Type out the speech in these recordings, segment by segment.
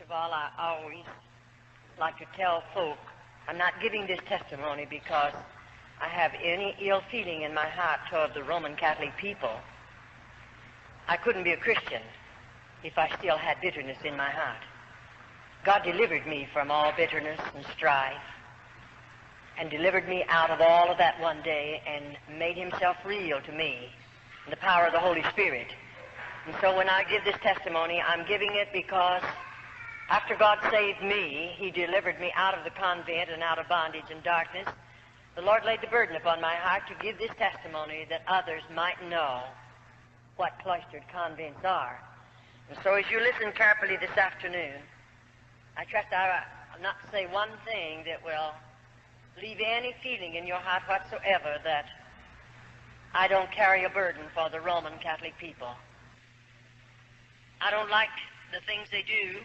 of all, I always like to tell folk I'm not giving this testimony because I have any ill feeling in my heart toward the Roman Catholic people. I couldn't be a Christian if I still had bitterness in my heart. God delivered me from all bitterness and strife and delivered me out of all of that one day and made himself real to me in the power of the Holy Spirit. And so when I give this testimony, I'm giving it because after God saved me, he delivered me out of the convent and out of bondage and darkness. The Lord laid the burden upon my heart to give this testimony that others might know what cloistered convents are. And so as you listen carefully this afternoon, I trust I'll not say one thing that will leave any feeling in your heart whatsoever that I don't carry a burden for the Roman Catholic people. I don't like the things they do.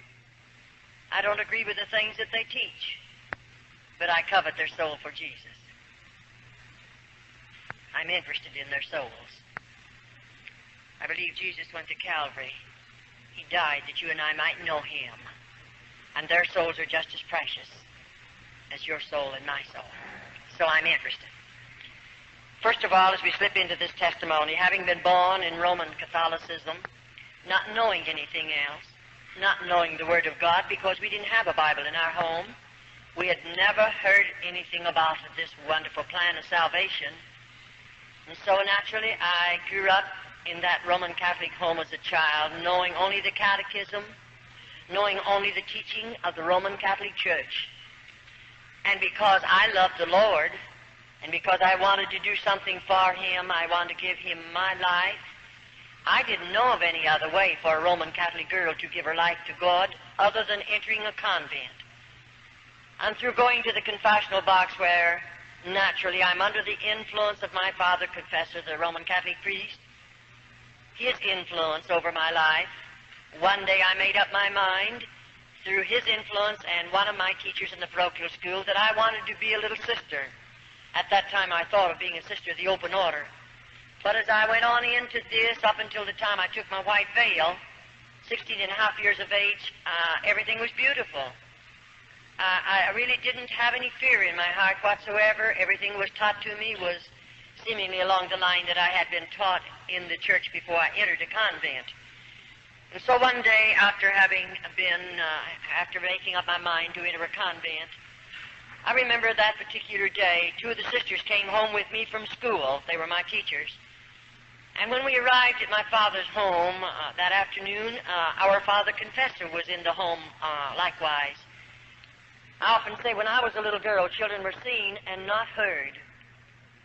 I don't agree with the things that they teach. But I covet their soul for Jesus. I'm interested in their souls. I believe Jesus went to Calvary. He died that you and I might know him. And their souls are just as precious as your soul and my soul. So I'm interested. First of all, as we slip into this testimony, having been born in Roman Catholicism, not knowing anything else, not knowing the Word of God because we didn't have a Bible in our home, we had never heard anything about this wonderful plan of salvation. And so naturally I grew up in that Roman Catholic home as a child, knowing only the catechism, knowing only the teaching of the Roman Catholic Church. And because I loved the Lord, and because I wanted to do something for him, I wanted to give him my life, I didn't know of any other way for a Roman Catholic girl to give her life to God other than entering a convent. And through going to the confessional box where, naturally, I'm under the influence of my father confessor, the Roman Catholic priest, his influence over my life, one day I made up my mind through his influence and one of my teachers in the parochial school that I wanted to be a little sister. At that time I thought of being a sister of the open order. But as I went on into this, up until the time I took my white veil, 16 and a half years of age, everything was beautiful. I really didn't have any fear in my heart whatsoever. Everything was taught to me was seemingly along the line that I had been taught in the church before I entered a convent. And so one day, after making up my mind to enter a convent, I remember that particular day, two of the sisters came home with me from school. They were my teachers. And when we arrived at my father's home that afternoon, our father confessor was in the home likewise. I often say when I was a little girl, children were seen and not heard.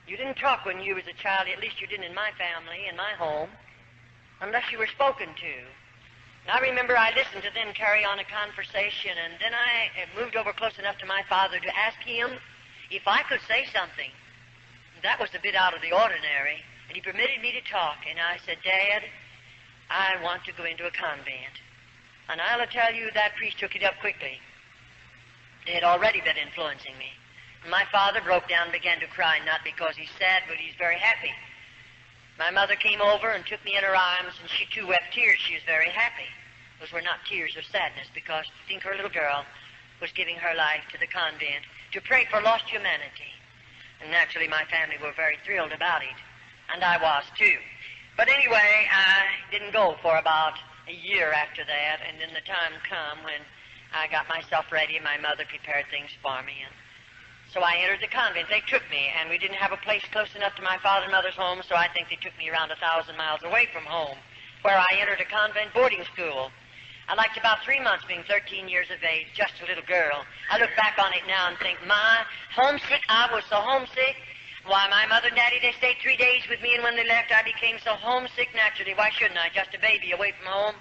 You didn't talk when you was a child, at least you didn't in my family, in my home, unless you were spoken to. And I remember I listened to them carry on a conversation, and then I moved over close enough to my father to ask him if I could say something. That was a bit out of the ordinary, and he permitted me to talk, and I said, Dad, I want to go into a convent. And I'll tell you, that priest took it up quickly. They had already been influencing me. And my father broke down and began to cry, not because he's sad, but he's very happy. My mother came over and took me in her arms, and she too wept tears. She was very happy. Those were not tears of sadness, because I think her little girl was giving her life to the convent to pray for lost humanity. And naturally my family were very thrilled about it, and I was too. But anyway, I didn't go for about a year after that, and then the time come when I got myself ready, and my mother prepared things for me, and so I entered the convent. They took me, and we didn't have a place close enough to my father and mother's home, so I think they took me around 1,000 miles away from home, where I entered a convent boarding school. I liked about 3 months being 13 years of age, just a little girl. I look back on it now and think, my, homesick, I was so homesick. Why, my mother and daddy, they stayed 3 days with me, and when they left, I became so homesick naturally. Why shouldn't I? Just a baby away from home.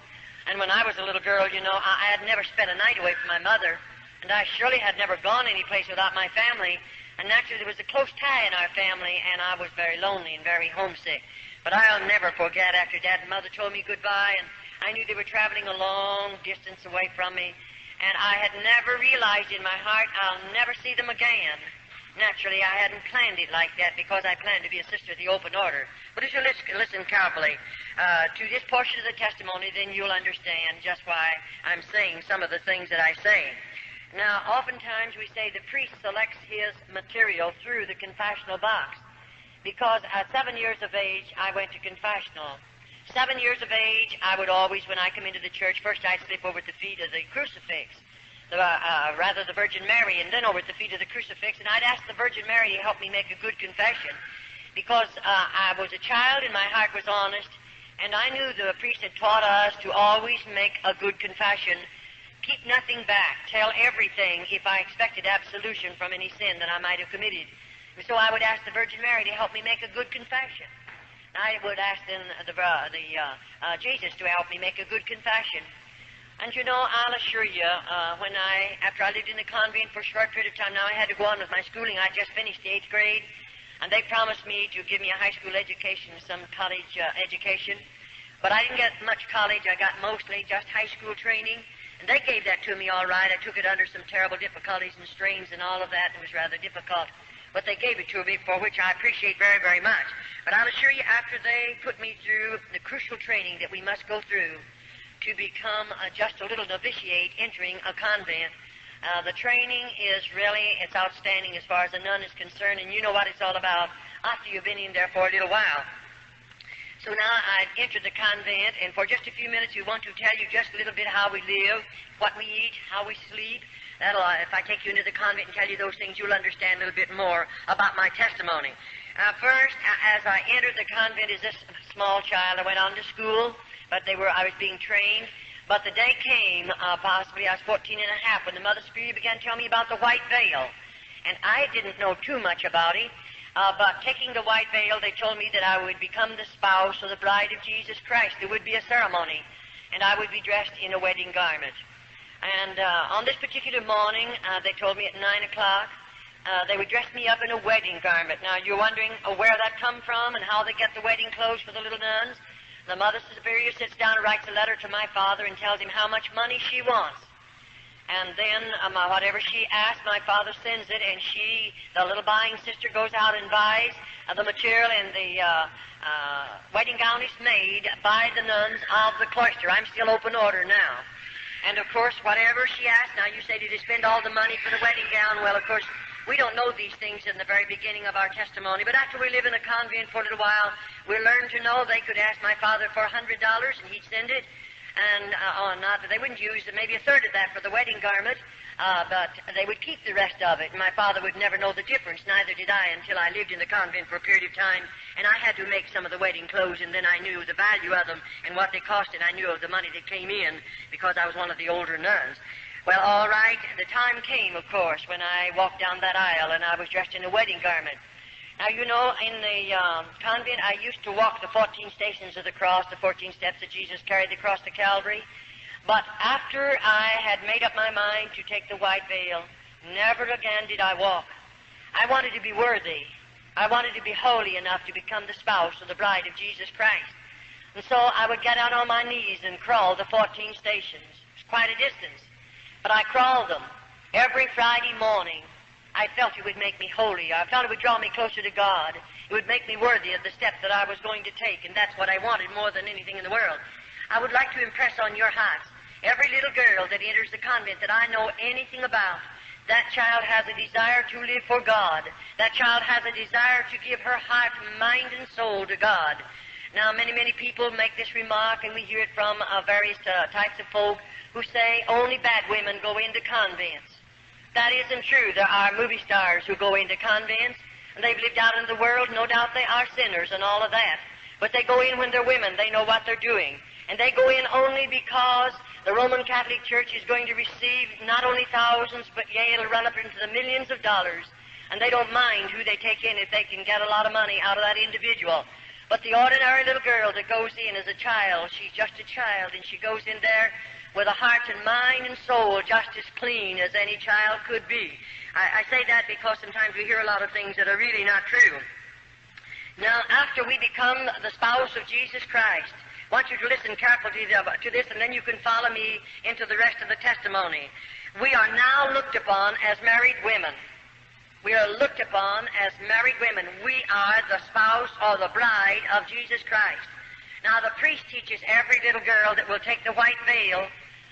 And when I was a little girl, you know, I had never spent a night away from my mother, and I surely had never gone any place without my family. And naturally, there was a close tie in our family, and I was very lonely and very homesick. But I'll never forget after Dad and Mother told me goodbye, and I knew they were traveling a long distance away from me, and I had never realized in my heart I'll never see them again. Naturally, I hadn't planned it like that because I planned to be a sister of the open order. But if you listen carefully to this portion of the testimony, then you'll understand just why I'm saying some of the things that I say. Now, oftentimes we say the priest selects his material through the confessional box because at 7 years of age, I went to confessional. 7 years of age, I would always, when I come into the church, first I'd slip over at the feet of the crucifix, the Virgin Mary, and then over at the feet of the crucifix, and I'd ask the Virgin Mary to help me make a good confession because I was a child and my heart was honest, and I knew the priest had taught us to always make a good confession, keep nothing back, tell everything if I expected absolution from any sin that I might have committed. And so I would ask the Virgin Mary to help me make a good confession. I would ask then Jesus to help me make a good confession. And you know, I'll assure you, after I lived in the convent for a short period of time, now I had to go on with my schooling. I just finished the 8th grade, and they promised me to give me a high school education, some college education. But I didn't get much college. I got mostly just high school training, and they gave that to me all right. I took it under some terrible difficulties and strains and all of that. It was rather difficult. But they gave it to me, for which I appreciate very, very much. But I'll assure you, after they put me through the crucial training that we must go through to become just a little novitiate entering a convent, the training is really, it's outstanding as far as a nun is concerned, and you know what it's all about after you've been in there for a little while. So now I've entered the convent, and for just a few minutes we want to tell you just a little bit how we live, what we eat, how we sleep. If I take you into the convent and tell you those things, you'll understand a little bit more about my testimony. First, as I entered the convent as this small child, I went on to school, but I was being trained. But the day came, possibly I was 14 and a half, when the Mother Superior began to tell me about the white veil. And I didn't know too much about it, but taking the white veil, they told me that I would become the spouse or the bride of Jesus Christ. There would be a ceremony, and I would be dressed in a wedding garment. And on this particular morning, they told me at 9 o'clock, they would dress me up in a wedding garment. Now, you're wondering where that come from and how they get the wedding clothes for the little nuns? The Mother Superior sits down and writes a letter to my father and tells him how much money she wants. And then whatever she asks, my father sends it, and the little buying sister, goes out and buys the material, and the wedding gown is made by the nuns of the cloister. I'm still open order now. And, of course, whatever she asks, now you say, did you spend all the money for the wedding gown? Well, of course, we don't know these things in the very beginning of our testimony, but after we live in a convent for a little while, we learn to know they could ask my father for $100, and he'd send it. And not that they wouldn't use maybe a third of that for the wedding garment, but they would keep the rest of it. And my father would never know the difference, neither did I, until I lived in the convent for a period of time, and I had to make some of the wedding clothes, and then I knew the value of them and what they cost, and I knew of the money that came in because I was one of the older nuns. Well, all right, the time came, of course, when I walked down that aisle and I was dressed in a wedding garment. Now, you know, in the convent, I used to walk the 14 stations of the cross, the 14 steps that Jesus carried across to Calvary. But after I had made up my mind to take the white veil, never again did I walk. I wanted to be worthy. I wanted to be holy enough to become the spouse or the bride of Jesus Christ. And so I would get out on my knees and crawl the 14 stations. It's quite a distance. But I crawled them every Friday morning. I felt it would make me holy. I felt it would draw me closer to God. It would make me worthy of the steps that I was going to take, and that's what I wanted more than anything in the world. I would like to impress on your hearts, every little girl that enters the convent that I know anything about, that child has a desire to live for God. That child has a desire to give her heart, mind, and soul to God. Now, many, many people make this remark, and we hear it from various types of folk who say only bad women go into convents. That isn't true. There are movie stars who go into convents, and they've lived out in the world. No doubt they are sinners and all of that. But they go in when they're women. They know what they're doing. And they go in only because the Roman Catholic Church is going to receive not only thousands, but yea, it'll run up into the millions of dollars. And they don't mind who they take in if they can get a lot of money out of that individual. But the ordinary little girl that goes in as a child, she's just a child, and she goes in there with a heart and mind and soul just as clean as any child could be. I say that because sometimes we hear a lot of things that are really not true. Now, after we become the spouse of Jesus Christ, I want you to listen carefully to this, and then you can follow me into the rest of the testimony. We are now looked upon as married women. We are looked upon as married women. We are the spouse or the bride of Jesus Christ. Now, the priest teaches every little girl that will take the white veil,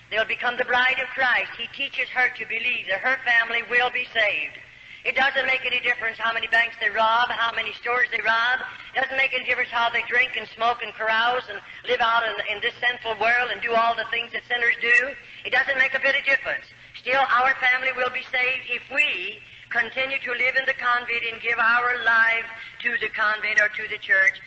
they'll become the bride of Christ. He teaches her to believe that her family will be saved. It doesn't make any difference how many banks they rob, how many stores they rob. It doesn't make any difference how they drink and smoke and carouse and live out in this sinful world and do all the things that sinners do. It doesn't make a bit of difference. Still, our family will be saved if we continue to live in the convent and give our life to the convent or to the church.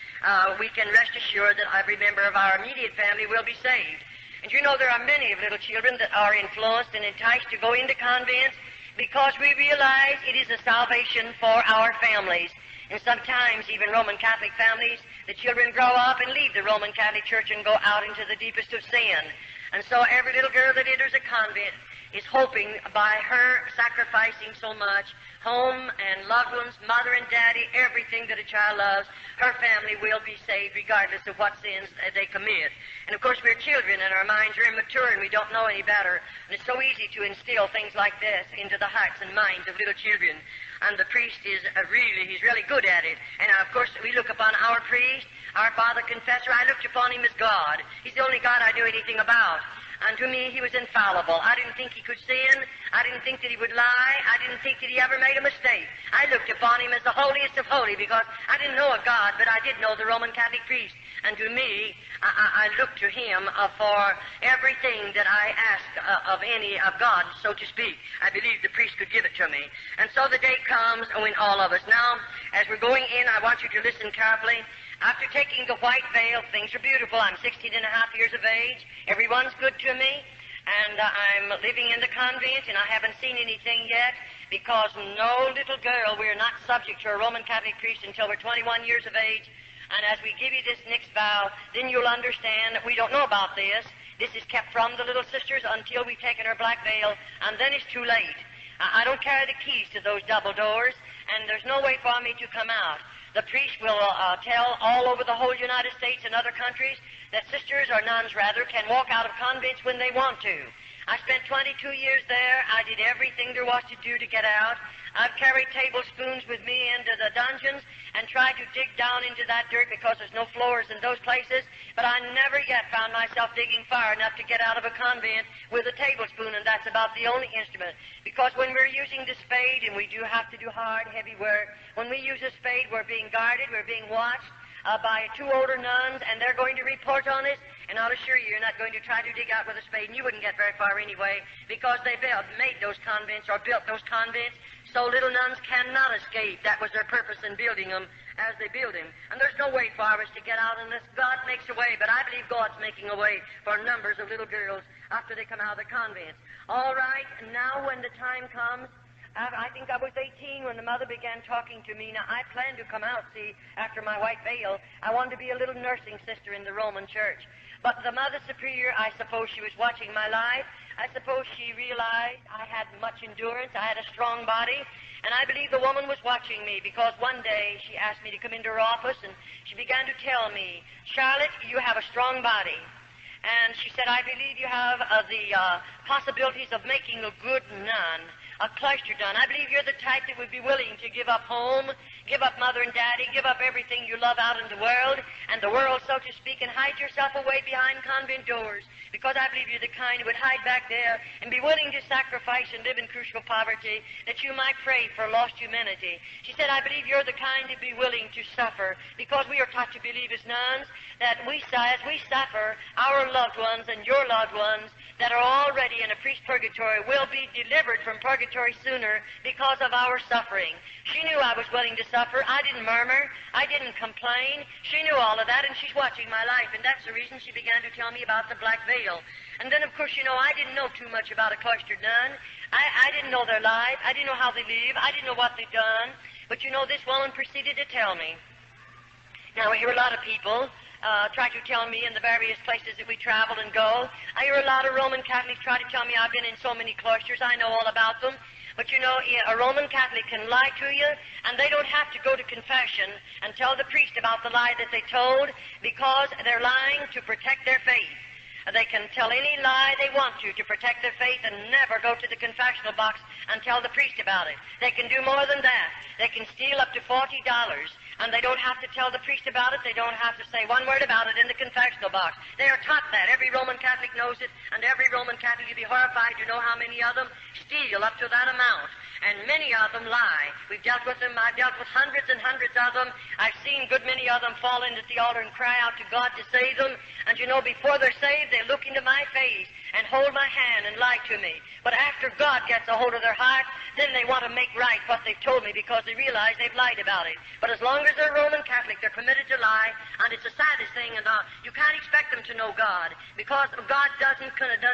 We can rest assured that every member of our immediate family will be saved. And you know there are many of little children that are influenced and enticed to go into convents because we realize it is a salvation for our families. And sometimes even Roman Catholic families, the children grow up and leave the Roman Catholic Church and go out into the deepest of sin. And so every little girl that enters a convent is hoping by her sacrificing so much, home and loved ones, mother and daddy, everything that a child loves, her family will be saved regardless of what sins they commit. And of course we're children and our minds are immature and we don't know any better. And it's so easy to instill things like this into the hearts and minds of little children. And the priest is he's really good at it. And of course we look upon our priest, our father confessor, I looked upon him as God. He's the only God I knew anything about. And to me, he was infallible. I didn't think he could sin. I didn't think that he would lie. I didn't think that he ever made a mistake. I looked upon him as the holiest of holy because I didn't know a God, but I did know the Roman Catholic priest. And to me, I looked to him for everything that I asked of God, so to speak. I believed the priest could give it to me. And so the day comes when all of us. Now, as we're going in, I want you to listen carefully. After taking the white veil, things are beautiful. I'm 16 and a half years of age. Everyone's good to me. And I'm living in the convent, and I haven't seen anything yet because no little girl, we're not subject to a Roman Catholic priest until we're 21 years of age. And as we give you this next vow, then you'll understand that we don't know about this. This is kept from the little sisters until we've taken our black veil, and then it's too late. I don't carry the keys to those double doors, and there's no way for me to come out. The priest will tell all over the whole United States and other countries that sisters or nuns, rather, can walk out of convents when they want to. I spent 22 years there. I did everything there was to do to get out. I've carried tablespoons with me into the dungeons and tried to dig down into that dirt because there's no floors in those places, but I never yet found myself digging far enough to get out of a convent with a tablespoon, and that's about the only instrument. Because when we're using the spade, and we do have to do hard, heavy work, when we use a spade, we're being guarded, we're being watched by two older nuns, and they're going to report on us, and I'll assure you, you're not going to try to dig out with a spade, and you wouldn't get very far anyway, because they made those convents or built those convents so little nuns cannot escape. That was their purpose in building them as they build them. And there's no way for us to get out unless God makes a way, but I believe God's making a way for numbers of little girls after they come out of the convents. All right, now when the time comes, I think I was 18 when the mother began talking to me. Now, I planned to come out, see, after my white veil. I wanted to be a little nursing sister in the Roman Church. But the Mother Superior, I suppose she was watching my life. I suppose she realized I had much endurance. I had a strong body. And I believe the woman was watching me because one day she asked me to come into her office and she began to tell me, Charlotte, you have a strong body. And she said, I believe you have the possibilities of making a good nun, a cloister nun. I believe you're the type that would be willing to give up home, give up mother and daddy, give up everything you love out in the world, so to speak, and hide yourself away behind convent doors. Because I believe you're the kind who would hide back there and be willing to sacrifice and live in crucial poverty that you might pray for lost humanity. She said, I believe you're the kind to be willing to suffer because we are taught to believe as nuns that as we suffer, our loved ones and your loved ones that are already in a priest purgatory will be delivered from purgatory sooner because of our suffering. She knew I was willing to suffer. I didn't murmur. I didn't complain. She knew all of that, and she's watching my life, and that's the reason she began to tell me about the black veil. And then, of course, I didn't know too much about a cloistered nun. I didn't know their life. I didn't know how they live. I didn't know what they'd done. But, this woman proceeded to tell me. Now, I hear a lot of people try to tell me in the various places that we travel and go. I hear a lot of Roman Catholics try to tell me I've been in so many cloisters. I know all about them. But, a Roman Catholic can lie to you, and they don't have to go to confession and tell the priest about the lie that they told because they're lying to protect their faith. They can tell any lie they want to protect their faith and never go to the confessional box and tell the priest about it. They can do more than that. They can steal up to $40, and they don't have to tell the priest about it. They don't have to say one word about it in the confessional box. They are taught that. Every Roman Catholic knows it, and every Roman Catholic would be horrified to know how many of them steal up to that amount. And many of them lie. We've dealt with them. I've dealt with hundreds and hundreds of them. I've seen good many of them fall in at the altar and cry out to God to save them. And you know, before they're saved, they look into my face and hold my hand and lie to me. But after God gets a hold of their heart, then they want to make right what they've told me because they realize they've lied about it. But as long as they're Roman Catholic, they're permitted to lie, and it's the saddest thing. And you can't expect them to know God because God does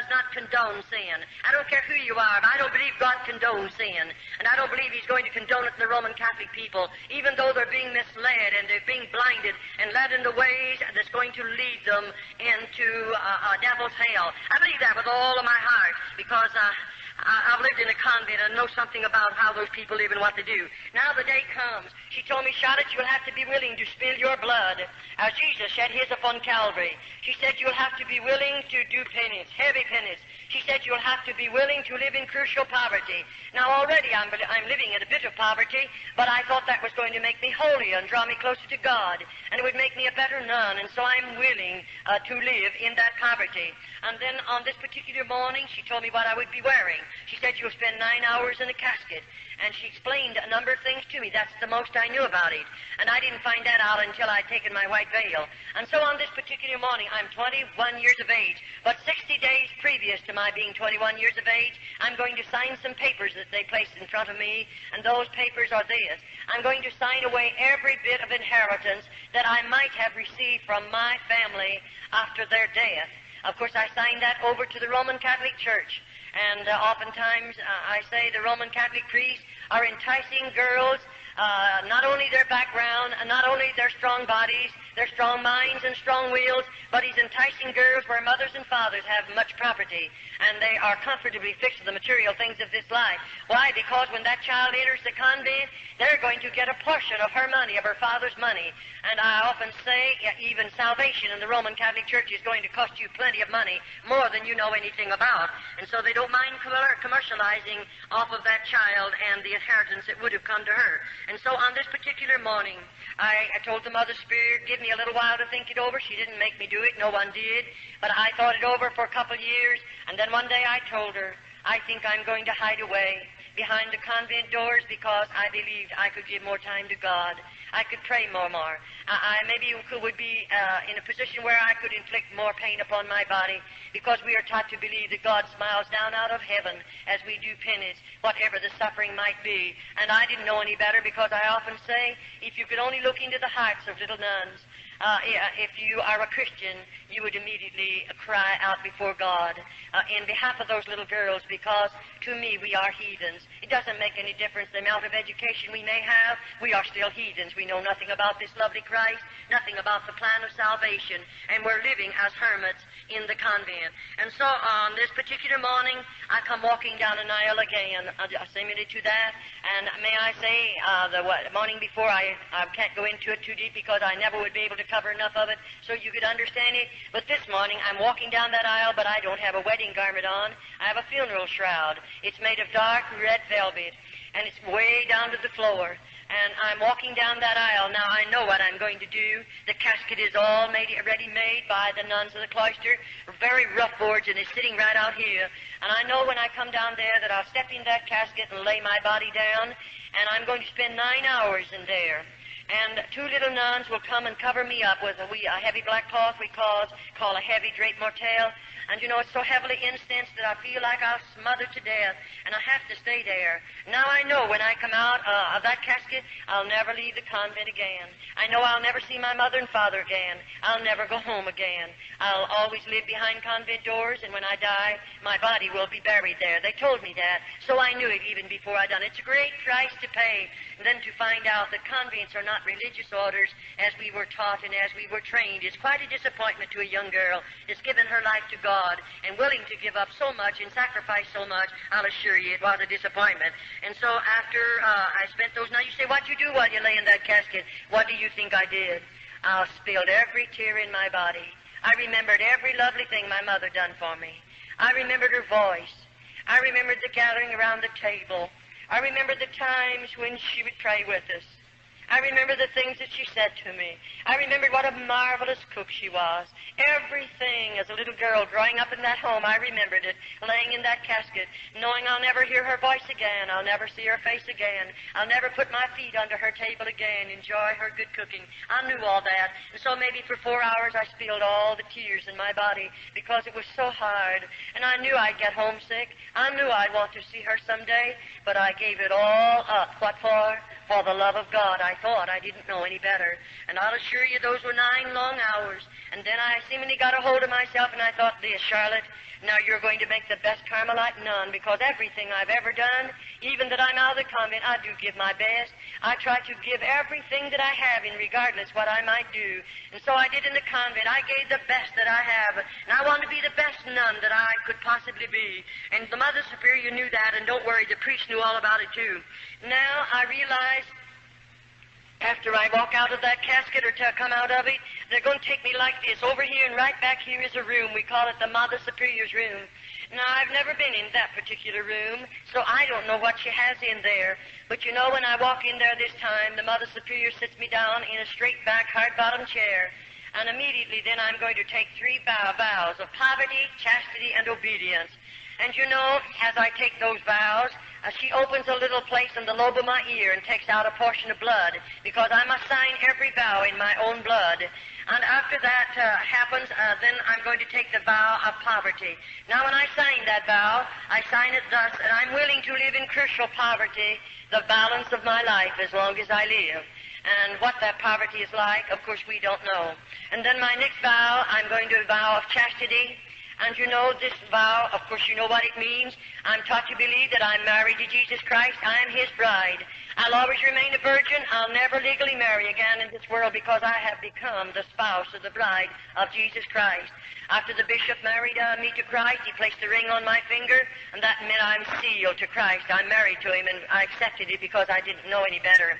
not condone sin. I don't care who you are, but I don't believe God condones sin. And I don't believe He's going to condone it in the Roman Catholic people, even though they're being misled and they're being blinded and led in the ways that's going to lead them into a devil's hell. I believe that with all of my heart because I've lived in a convent and know something about how those people live and what they do. Now the day comes. She told me, Charlotte, you'll have to be willing to spill your blood as Jesus shed His upon Calvary. She said you'll have to be willing to do penance, heavy penance. She said you'll have to be willing to live in crucial poverty. Now already I'm living in a bit of poverty, but I thought that was going to make me holy and draw me closer to God, and it would make me a better nun, and so I'm willing to live in that poverty. And then on this particular morning, she told me what I would be wearing. She said you'll spend 9 hours in a casket, and she explained a number of things to me. That's the most I knew about it, and I didn't find that out until I'd taken my white veil. And so on this particular morning, I'm 21 years of age, but 60 days previous to my being 21 years of age, I'm going to sign some papers that they placed in front of me, and those papers are this. I'm going to sign away every bit of inheritance that I might have received from my family after their death. Of course, I signed that over to the Roman Catholic Church. And oftentimes, I say the Roman Catholic priests are enticing girls, not only their background, and not only their strong bodies, their strong minds and strong wills, but he's enticing girls where mothers and fathers have much property, and they are comfortably fixed to the material things of this life. Why? Because when that child enters the convent, they're going to get a portion of her money, of her father's money. And I often say, even salvation in the Roman Catholic Church is going to cost you plenty of money, more than you know anything about. And so they don't mind commercializing off of that child and the inheritance that would have come to her. And so on this particular morning, I told the Mother Spirit, give me a little while to think it over. She didn't make me do it. No one did. But I thought it over for a couple of years, and then one day I told her, I think I'm going to hide away behind the convent doors because I believed I could give more time to God. I could pray more. I maybe would be in a position where I could inflict more pain upon my body because we are taught to believe that God smiles down out of heaven as we do penance, whatever the suffering might be. And I didn't know any better because I often say, if you could only look into the hearts of little nuns, if you are a Christian, you would immediately cry out before God in behalf of those little girls, because to me we are heathens. It doesn't make any difference the amount of education we may have. We are still heathens. We know nothing about this lovely Christ, nothing about the plan of salvation, and we're living as hermits in the convent. And so on this particular morning, I come walking down an aisle again, similar to that, and may I say, the morning before, I can't go into it too deep because I never would be able to cover enough of it so you could understand it. But this morning, I'm walking down that aisle, but I don't have a wedding garment on. I have a funeral shroud. It's made of dark red velvet, and it's way down to the floor. And I'm walking down that aisle. Now, I know what I'm going to do. The casket is all ready made by the nuns of the cloister, very rough boards, and it's sitting right out here. And I know when I come down there that I'll step in that casket and lay my body down, and I'm going to spend 9 hours in there. And 2 little nuns will come and cover me up with a heavy black cloth we call a heavy drape mortel. And you know, it's so heavily incensed that I feel like I'll smother to death, and I have to stay there. Now I know when I come out of that casket, I'll never leave the convent again. I know I'll never see my mother and father again. I'll never go home again. I'll always live behind convent doors, and when I die, my body will be buried there. They told me that, so I knew it even before I done it. It's a great price to pay, and then to find out that convents are not religious orders as we were taught and as we were trained. It's quite a disappointment to a young girl that's given her life to God and willing to give up so much and sacrifice so much. I'll assure you it was a disappointment. And so after I spent those nights, you say, what'd you do while you lay in that casket? What do you think I did? I spilled every tear in my body. I remembered every lovely thing my mother done for me. I remembered her voice. I remembered the gathering around the table. I remembered the times when she would pray with us. I remember the things that she said to me. I remembered what a marvelous cook she was. Everything as a little girl growing up in that home, I remembered it, laying in that casket, knowing I'll never hear her voice again. I'll never see her face again. I'll never put my feet under her table again, enjoy her good cooking. I knew all that. And so maybe for 4 hours I spilled all the tears in my body because it was so hard. And I knew I'd get homesick. I knew I'd want to see her someday, but I gave it all up. What for? For the love of God. I thought I didn't know any better. And I'll assure you those were 9 long hours. And then I seemingly got a hold of myself and I thought, this, Charlotte, now you're going to make the best Carmelite nun, because everything I've ever done, even that I'm out of the convent, I do give my best. I try to give everything that I have in regardless what I might do. And so I did in the convent. I gave the best that I have. And I want to be the best nun that I could possibly be. And the Mother Superior knew that, and don't worry, the priest knew all about it too. Now I realize after I walk out of that casket or to come out of it, they're going to take me like this. Over here and right back here is a room. We call it the Mother Superior's room. Now, I've never been in that particular room, so I don't know what she has in there. But you know, when I walk in there this time, the Mother Superior sits me down in a straight-back, hard-bottom chair. And immediately then I'm going to take 3 vows of poverty, chastity, and obedience. And you know, as I take those vows, she opens a little place in the lobe of my ear and takes out a portion of blood, because I must sign every vow in my own blood. And after that happens, then I'm going to take the vow of poverty. Now, when I sign that vow, I sign it thus, and I'm willing to live in crucial poverty the balance of my life as long as I live. And what that poverty is like, of course, we don't know. And then my next vow, I'm going to vow of chastity. And you know, this vow, of course, you know what it means. I'm taught to believe that I'm married to Jesus Christ. I'm His bride. I'll always remain a virgin. I'll never legally marry again in this world, because I have become the spouse of the bride of Jesus Christ. After the bishop married me to Christ, he placed the ring on my finger, and that meant I'm sealed to Christ. I'm married to Him, and I accepted it because I didn't know any better.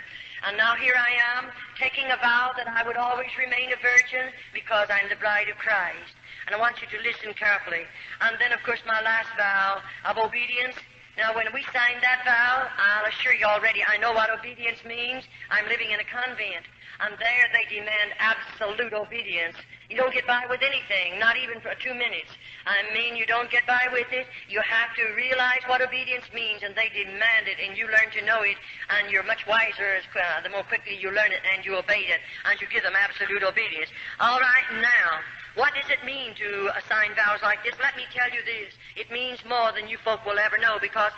And now here I am, taking a vow that I would always remain a virgin because I'm the bride of Christ. And I want you to listen carefully. And then, of course, my last vow of obedience. Now, when we sign that vow, I'll assure you already, I know what obedience means. I'm living in a convent. And there they demand absolute obedience. You don't get by with anything, not even for 2 minutes. I mean, you don't get by with it. You have to realize what obedience means, and they demand it, and you learn to know it, and you're much wiser the more quickly you learn it and you obey it, and you give them absolute obedience. All right, now, what does it mean to assign vows like this? Let me tell you this. It means more than you folk will ever know, because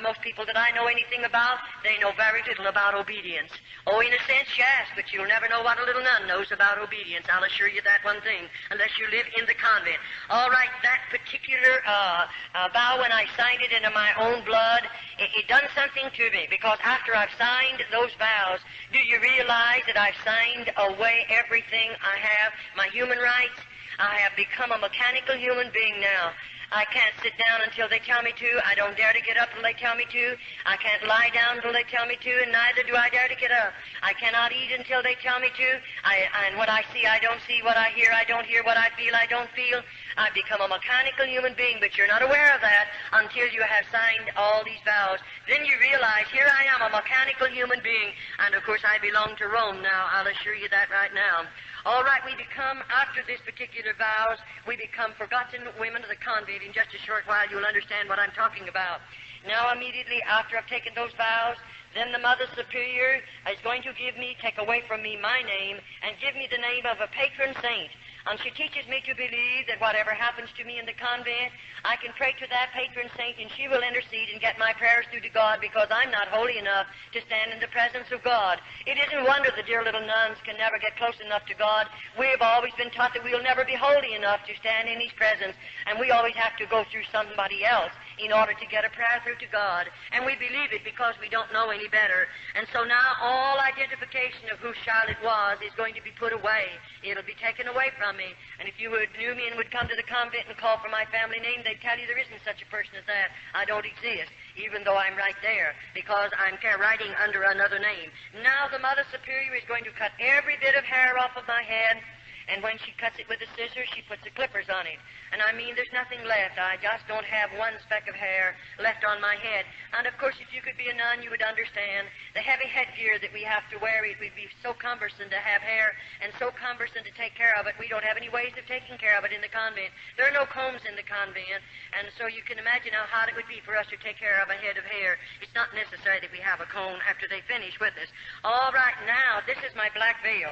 most people that I know anything about, they know very little about obedience. Oh, in a sense, yes, but you'll never know what a little nun knows about obedience. I'll assure you that one thing, unless you live in the convent. All right, that particular vow, when I signed it into my own blood, it done something to me, because after I've signed those vows, do you realize that I've signed away everything I have, my human rights? I have become a mechanical human being now. I can't sit down until they tell me to. I don't dare to get up until they tell me to. I can't lie down until they tell me to, and neither do I dare to get up. I cannot eat until they tell me to. And what I see, I don't see. What I don't hear. What I don't feel. I've become a mechanical human being, but you're not aware of that until you have signed all these vows. Then you realize, here I am, a mechanical human being, and of course I belong to Rome now. I'll assure you that right now. All right, we become, after this particular vows, we become forgotten women of the convent. In just a short while, you'll understand what I'm talking about. Now, immediately after I've taken those vows, then the Mother Superior is going to take away from me my name, and give me the name of a patron saint. And she teaches me to believe that whatever happens to me in the convent, I can pray to that patron saint, and she will intercede and get my prayers through to God, because I'm not holy enough to stand in the presence of God. It isn't wonder the dear little nuns can never get close enough to God. We've always been taught that we'll never be holy enough to stand in His presence, and we always have to go through somebody else in order to get a prayer through to God. And we believe it because we don't know any better. And so now all identification of who Charlotte was is going to be put away. It'll be taken away from me. And if you knew me and would come to the convent and call for my family name, they'd tell you there isn't such a person as that. I don't exist, even though I'm right there, because I'm writing under another name. Now the Mother Superior is going to cut every bit of hair off of my head, And when she cuts it with a scissors, she puts the clippers on it. And I mean, there's nothing left. I just don't have one speck of hair left on my head. And of course, if you could be a nun, you would understand the heavy headgear that we have to wear. It would be so cumbersome to have hair and so cumbersome to take care of it. We don't have any ways of taking care of it in the convent. There are no combs in the convent. And so you can imagine how hard it would be for us to take care of a head of hair. It's not necessary that we have a comb after they finish with us. All right, now, this is my black veil.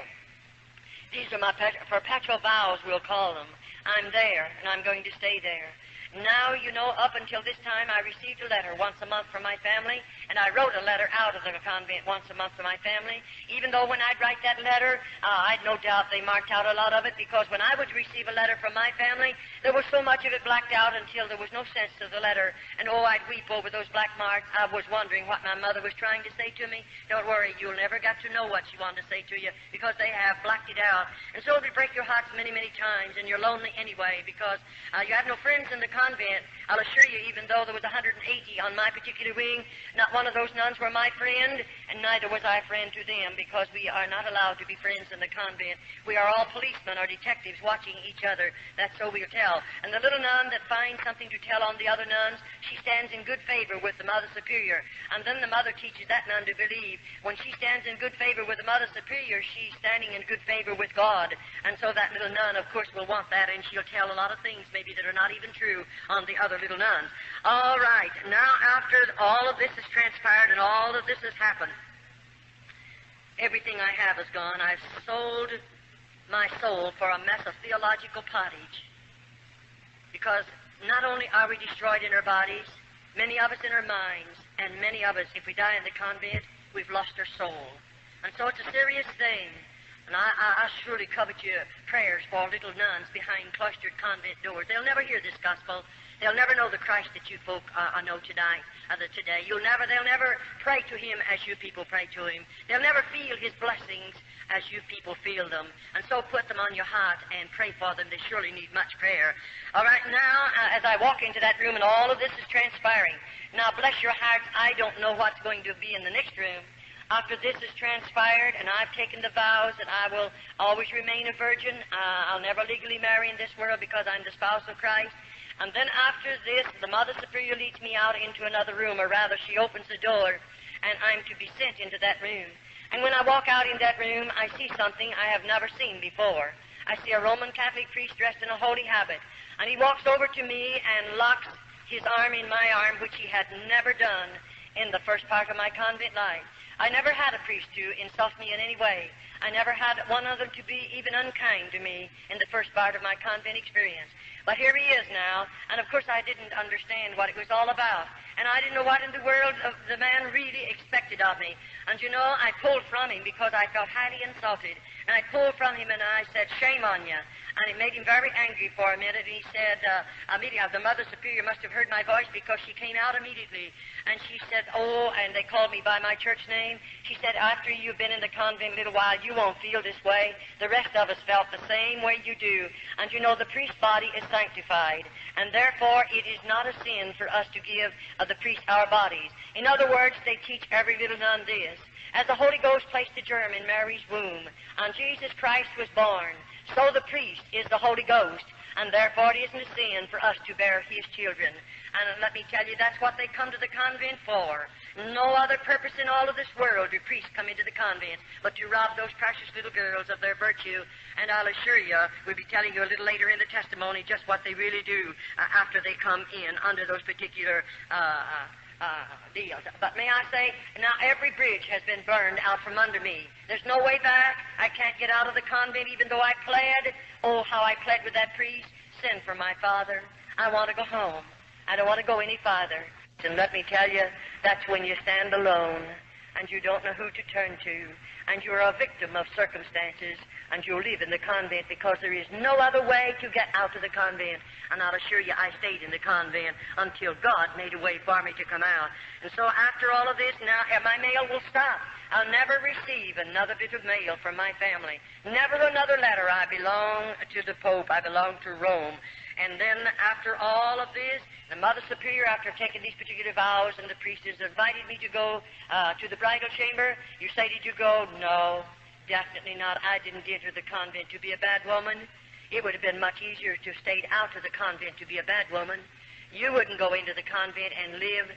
These are my perpetual vows, we'll call them. I'm there, and I'm going to stay there. Now, you know, up until this time, I received a letter once a month from my family, and I wrote a letter out of the convent once a month to my family, even though when I'd write that letter, I'd no doubt they marked out a lot of it, because when I would receive a letter from my family, there was so much of it blacked out until there was no sense to the letter, and oh, I'd weep over those black marks. I was wondering what my mother was trying to say to me. Don't worry, you'll never get to know what she wanted to say to you, because they have blacked it out. And so it would break your hearts many, many times, and you're lonely anyway, because you have no friends in the convent. I'll assure you, even though there was 180 on my particular wing, not one of those nuns were my friend, and neither was I a friend to them, because we are not allowed to be friends in the convent. We are all policemen or detectives watching each other. That's so we'll tell. And the little nun that finds something to tell on the other nuns, she stands in good favor with the Mother Superior. And then the mother teaches that nun to believe. When she stands in good favor with the Mother Superior, she's standing in good favor with God. And so that little nun, of course, will want that, and she'll tell a lot of things maybe that are not even true on the other little nuns. All right, now after all of this has transpired and all of this has happened, everything I have is gone. I've sold my soul for a mess of theological pottage, because not only are we destroyed in our bodies, many of us in our minds, and many of us, if we die in the convent, we've lost our soul. And so it's a serious thing. And I surely covet your prayers for little nuns behind cloistered convent doors. They'll never hear this gospel. They'll never know the Christ that you folk know today. They'll never pray to him as you people pray to him. They'll never feel his blessings as you people feel them. And so put them on your heart and pray for them. They surely need much prayer. All right, now, as I walk into that room and all of this is transpiring, now bless your hearts, I don't know what's going to be in the next room. After this has transpired and I've taken the vows that I will always remain a virgin, I'll never legally marry in this world because I'm the spouse of Christ. And then after this, the Mother Superior leads me out into another room, or rather she opens the door, and I'm to be sent into that room. And when I walk out in that room, I see something I have never seen before. I see a Roman Catholic priest dressed in a holy habit, and he walks over to me and locks his arm in my arm, which he had never done in the first part of my convent life. I never had a priest to insult me in any way. I never had one of them to be even unkind to me in the first part of my convent experience. But here he is now, and of course I didn't understand what it was all about. And I didn't know what in the world the man really expected of me. And you know, I pulled from him because I felt highly insulted. And I pulled from him and I said, "Shame on you." And it made him very angry for a minute. And he said, immediately, the Mother Superior must have heard my voice because she came out immediately. And she said, "Oh," and they called me by my church name. She said, "After you've been in the convent a little while, you won't feel this way. The rest of us felt the same way you do. And you know, the priest's body is sanctified. And therefore, it is not a sin for us to give the priest our bodies." In other words, they teach every little nun this. As the Holy Ghost placed the germ in Mary's womb, and Jesus Christ was born, so the priest is the Holy Ghost, and therefore it isn't a sin for us to bear his children. And let me tell you, that's what they come to the convent for. No other purpose in all of this world do priests come into the convent but to rob those precious little girls of their virtue. And I'll assure you, we'll be telling you a little later in the testimony just what they really do after they come in under those particular deals. But may I say, now every bridge has been burned out from under me. There's no way back. I can't get out of the convent even though I pled. Oh, how I pled with that priest. Send for my father. I want to go home. I don't want to go any farther. And let me tell you, that's when you stand alone and you don't know who to turn to, and you're a victim of circumstances, and you live in the convent because there is no other way to get out of the convent. And I'll assure you, I stayed in the convent until God made a way for me to come out. And so after all of this, now my mail will stop. I'll never receive another bit of mail from my family. Never another letter. I belong to the Pope. I belong to Rome. And then after all of this, the Mother Superior, after taking these particular vows, and the priestess invited me to go to the bridal chamber. You say, "Did you go?" "No." Definitely not. I didn't enter the convent to be a bad woman. It would have been much easier to stay out of the convent to be a bad woman. You wouldn't go into the convent and live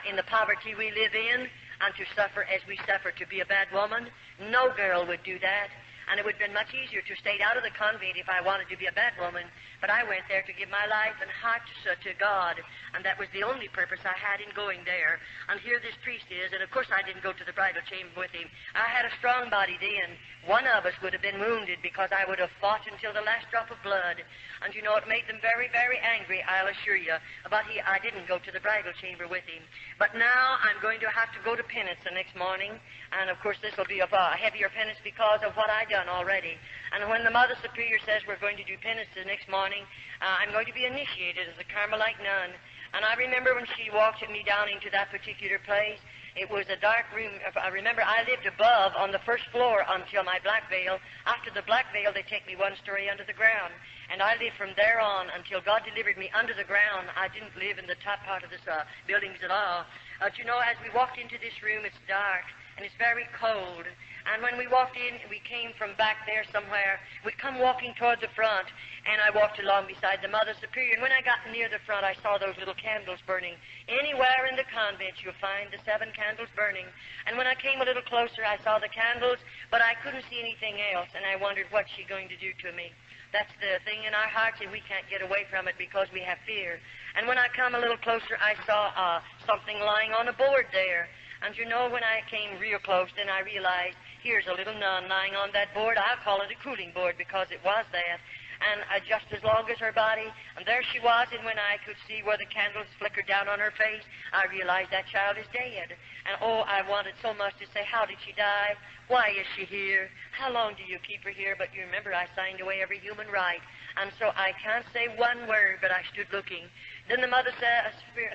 in the poverty we live in and to suffer as we suffer to be a bad woman. No girl would do that. And it would have been much easier to stay out of the convent if I wanted to be a bad woman. But I went there to give my life and heart to God, and that was the only purpose I had in going there. And here this priest is, and of course I didn't go to the bridal chamber with him. I had a strong body then. One of us would have been wounded because I would have fought until the last drop of blood. And you know, it made them very, very angry, I'll assure you. But I didn't go to the bridal chamber with him. But now I'm going to have to go to penance the next morning, and of course this will be a heavier penance because of what I done already. And when the Mother Superior says we're going to do penance the next morning, I'm going to be initiated as a Carmelite nun. And I remember when she walked me down into that particular place, it was a dark room. I remember I lived above on the first floor until my black veil. After the black veil, they take me one story under the ground. And I lived from there on until God delivered me under the ground. I didn't live in the top part of this buildings at all. But you know, as we walked into this room, it's dark and it's very cold. And when we walked in, we came from back there somewhere. We come walking toward the front, and I walked along beside the Mother Superior. And when I got near the front, I saw those little candles burning. Anywhere in the convent, you'll find the 7 candles burning. And when I came a little closer, I saw the candles, but I couldn't see anything else. And I wondered, what's she going to do to me? That's the thing in our hearts, and we can't get away from it because we have fear. And when I come a little closer, I saw something lying on a board there. And you know, when I came real close, then I realized, here's a little nun lying on that board. I'll call it a cooling board because it was that. And just as long as her body, and there she was, and when I could see where the candles flickered down on her face, I realized that child is dead. And oh, I wanted so much to say, how did she die? Why is she here? How long do you keep her here? But you remember, I signed away every human right. And so I can't say one word, but I stood looking. Then the Mother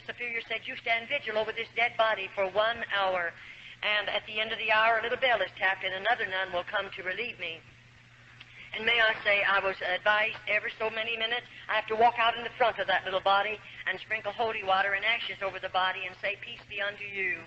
Superior said, you stand vigil over this dead body for 1 hour. And at the end of the hour, a little bell is tapped, and another nun will come to relieve me. And may I say, I was advised every so many minutes, I have to walk out in the front of that little body and sprinkle holy water and ashes over the body and say, peace be unto you.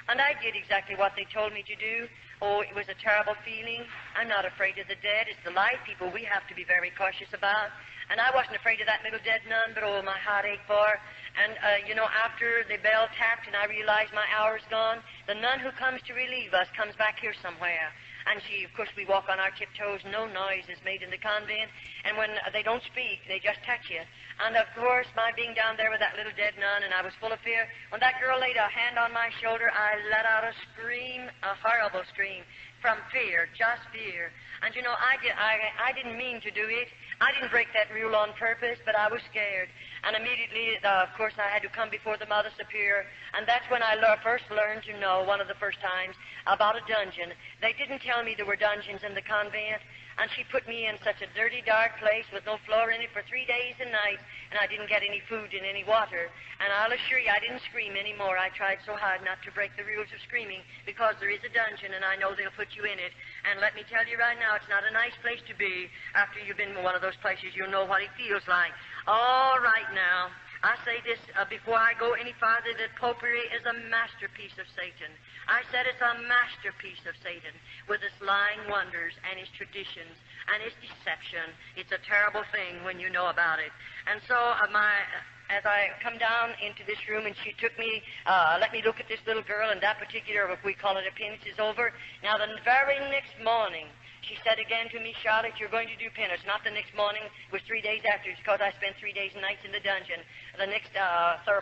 And I did exactly what they told me to do. Oh, it was a terrible feeling. I'm not afraid of the dead. It's the live people we have to be very cautious about. And I wasn't afraid of that little dead nun, but oh, my heart ached for her. And, you know, after the bell tapped and I realized my hour's gone, the nun who comes to relieve us comes back here somewhere. And she, of course, we walk on our tiptoes. No noise is made in the convent. And when they don't speak, they just touch you. And, of course, my being down there with that little dead nun, and I was full of fear, when that girl laid a hand on my shoulder, I let out a scream, a horrible scream, from fear, just fear. And, you know, I didn't mean to do it. I didn't break that rule on purpose, but I was scared. And immediately, of course, I had to come before the Mother Superior. And that's when I first learned to know, one of the first times, about a dungeon. They didn't tell me there were dungeons in the convent. And she put me in such a dirty, dark place with no floor in it for 3 days and nights, and I didn't get any food and any water. And I'll assure you, I didn't scream anymore. I tried so hard not to break the rules of screaming, because there is a dungeon, and I know they'll put you in it. And let me tell you right now, it's not a nice place to be. After you've been in one of those places, you'll know what it feels like. All right now, I say this before I go any farther, that popery is a masterpiece of Satan. I said it's a masterpiece of Satan, with its lying wonders and its traditions and its deception. It's a terrible thing when you know about it. And so as I come down into this room, and she took me, let me look at this little girl, and that particular, if we call it a penance, is over. Now, the very next morning, she said again to me, Charlotte, you're going to do penance. Not the next morning, it was 3 days after, because I spent 3 days and nights in the dungeon. The next,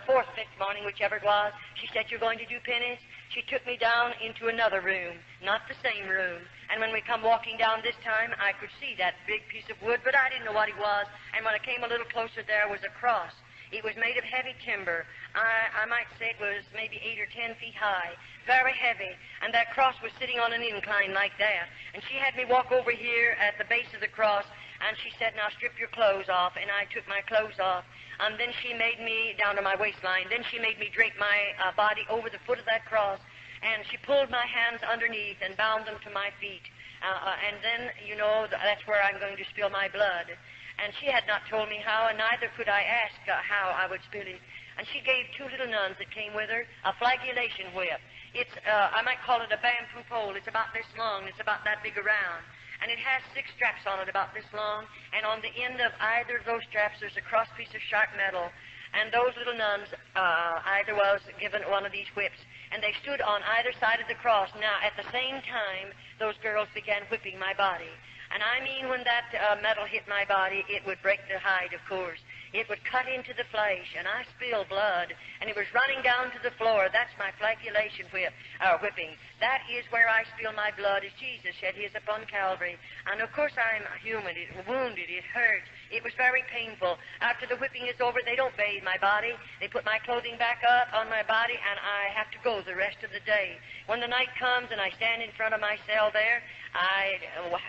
fourth, fifth morning, whichever it was, she said, you're going to do penance. She took me down into another room, not the same room. And when we come walking down this time, I could see that big piece of wood, but I didn't know what it was. And when I came a little closer, there was a cross. It was made of heavy timber. I might say it was maybe 8 or 10 feet high, very heavy. And that cross was sitting on an incline like that. And she had me walk over here at the base of the cross, and she said, now strip your clothes off. And I took my clothes off. And then she made me, down to my waistline, then she made me drape my body over the foot of that cross. And she pulled my hands underneath and bound them to my feet. And then, you know, that's where I'm going to spill my blood. And she had not told me how, and neither could I ask how I would spill it. And she gave two little nuns that came with her a flagellation whip. It's, I might call it a bamboo pole. It's about this long. It's about that big around. And it has 6 straps on it about this long. And on the end of either of those straps, there's a cross piece of sharp metal. And those little nuns, either was given one of these whips. And they stood on either side of the cross. Now, at the same time, those girls began whipping my body. And I mean, when that metal hit my body, it would break the hide, of course. It would cut into the flesh, and I spilled blood, and it was running down to the floor. That's my flagellation whipping. That is where I spill my blood, as Jesus shed his upon Calvary. And of course I'm human. It wounded. It hurts. It was very painful. After the whipping is over, they don't bathe my body. They put my clothing back up on my body, and I have to go the rest of the day. When the night comes and I stand in front of my cell there,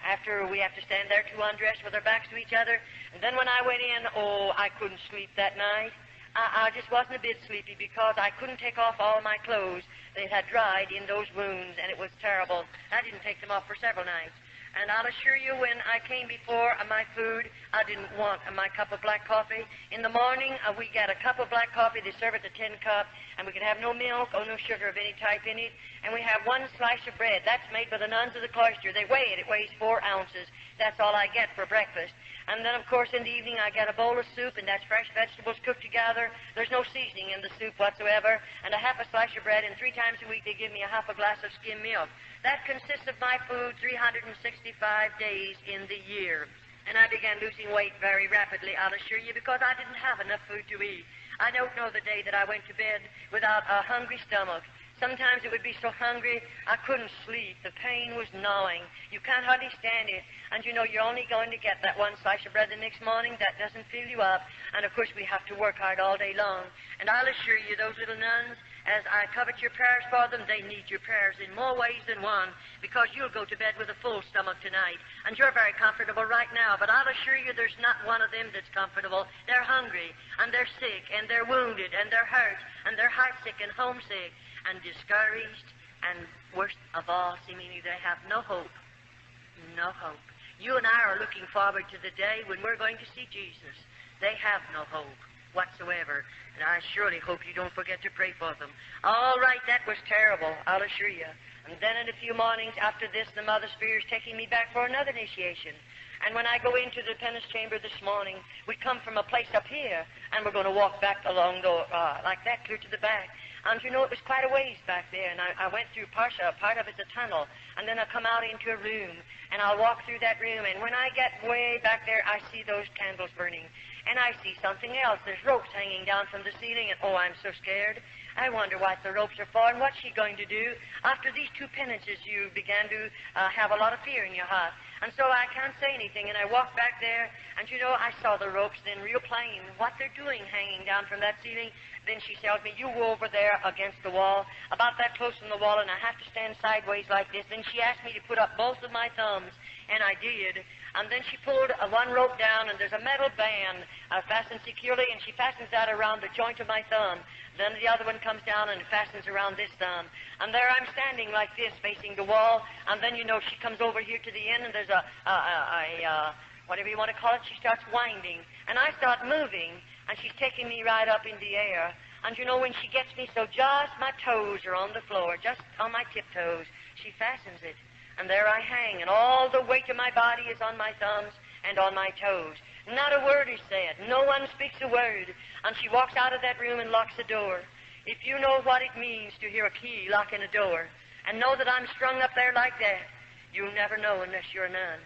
after we have to stand there to undress with our backs to each other, and then when I went in, I couldn't sleep that night. I just wasn't a bit sleepy because I couldn't take off all my clothes. They had dried in those wounds, and it was terrible. I didn't take them off for several nights. And I'll assure you, when I came before my food, I didn't want my cup of black coffee. In the morning, we get a cup of black coffee. They serve it to 10 cup, and we can have no milk or no sugar of any type in it. And we have 1 slice of bread. That's made by the nuns of the cloister. They weigh it. It weighs 4 ounces. That's all I get for breakfast. And then, of course, in the evening, I get a bowl of soup, and that's fresh vegetables cooked together. There's no seasoning in the soup whatsoever, and a half a slice of bread, and 3 times a week they give me a half a glass of skim milk. That consists of my food 365 days in the year. And I began losing weight very rapidly, I'll assure you, because I didn't have enough food to eat. I don't know the day that I went to bed without a hungry stomach. Sometimes it would be so hungry I couldn't sleep. The pain was gnawing. You can't hardly stand it. And you know you're only going to get that 1 slice of bread the next morning. That doesn't fill you up. And of course we have to work hard all day long. And I'll assure you, those little nuns, as I covet your prayers for them, they need your prayers in more ways than one, because you'll go to bed with a full stomach tonight. And you're very comfortable right now, but I'll assure you there's not one of them that's comfortable. They're hungry, and they're sick, and they're wounded, and they're hurt, and they're heartsick and homesick, and discouraged, and worst of all, seemingly they have no hope. No hope. You and I are looking forward to the day when we're going to see Jesus. They have no hope whatsoever, and I surely hope you don't forget to pray for them. All right, that was terrible, I'll assure you. And then in a few mornings after this, the Mother Superior is taking me back for another initiation. And when I go into the penance chamber this morning, we come from a place up here, and we're going to walk back along like that, clear to the back. And you know, it was quite a ways back there, and I went through part of it's a tunnel, and then I come out into a room, and I'll walk through that room, and when I get way back there, I see those candles burning, and I see something else. There's ropes hanging down from the ceiling, and oh, I'm so scared. I wonder what the ropes are for, and what's she going to do? After these 2 penances, you began to have a lot of fear in your heart. And so I can't say anything, and I walked back there, and you know, I saw the ropes then real plain, what they're doing hanging down from that ceiling. Then she tells me, you go over there against the wall, about that close from the wall, and I have to stand sideways like this. Then she asked me to put up both of my thumbs, and I did. And then she pulled 1 rope down, and there's a metal band fastened securely, and she fastens that around the joint of my thumb. Then the other one comes down and fastens around this thumb. And there I'm standing like this, facing the wall, and then, you know, she comes over here to the end, and there's whatever you want to call it, she starts winding. And I start moving, and she's taking me right up in the air. And, you know, when she gets me so just my toes are on the floor, just on my tiptoes, she fastens it. And there I hang, and all the weight of my body is on my thumbs and on my toes. Not a word is said. No one speaks a word. And she walks out of that room and locks the door. If you know what it means to hear a key locking a door and know that I'm strung up there like that, you'll never know unless you're a nun.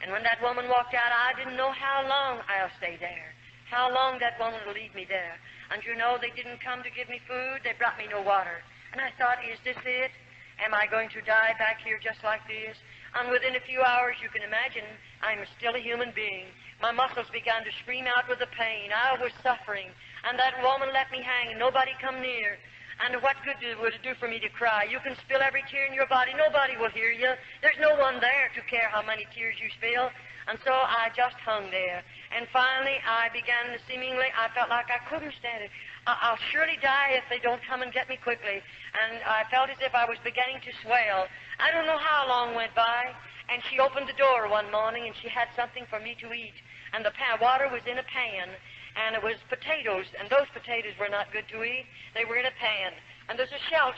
And when that woman walked out, I didn't know how long I'll stay there, how long that woman will leave me there. And you know, they didn't come to give me food. They brought me no water. And I thought, is this it? Am I going to die back here just like this? And within a few hours, you can imagine, I'm still a human being. My muscles began to scream out with the pain. I was suffering. And that woman let me hang, and nobody come near. And what good would it do for me to cry? You can spill every tear in your body. Nobody will hear you. There's no one there to care how many tears you spill. And so I just hung there. And finally, I began to I felt like I couldn't stand it. I'll surely die if they don't come and get me quickly. And I felt as if I was beginning to swell. I don't know how long went by, and she opened the door one morning, and she had something for me to eat. And the water was in a pan, and it was potatoes, and those potatoes were not good to eat. They were in a pan. And there's a shelf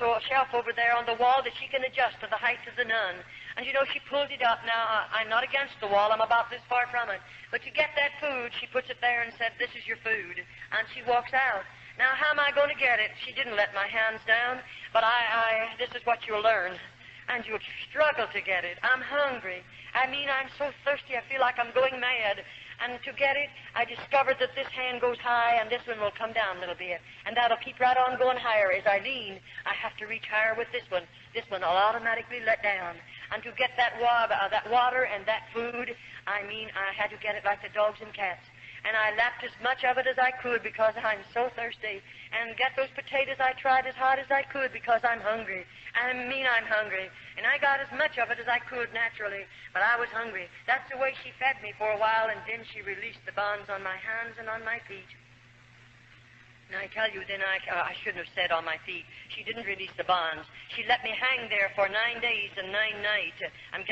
over there on the wall that she can adjust to the height of the nun. And you know, she pulled it up. Now, I'm not against the wall. I'm about this far from it. But to get that food, she puts it there and said, "This is your food." And she walks out. Now, how am I going to get it? She didn't let my hands down, but this is what you'll learn. And you'll struggle to get it. I'm hungry. I mean, I'm so thirsty, I feel like I'm going mad. And to get it, I discovered that this hand goes high and this one will come down a little bit. And that'll keep right on going higher. As I lean, I have to reach higher with this one. This one will automatically let down. And to get that water and that food, I mean, I had to get it like the dogs and cats. And I lapped as much of it as I could because I'm so thirsty. And get those potatoes, I tried as hard as I could because I'm hungry. I mean, I'm hungry. And I got as much of it as I could naturally, but I was hungry. That's the way she fed me for a while, and then she released the bonds on my hands and on my feet. And I tell you, then I shouldn't have said on my feet. She didn't release the bonds. She let me hang there for 9 days and 9 nights. I'm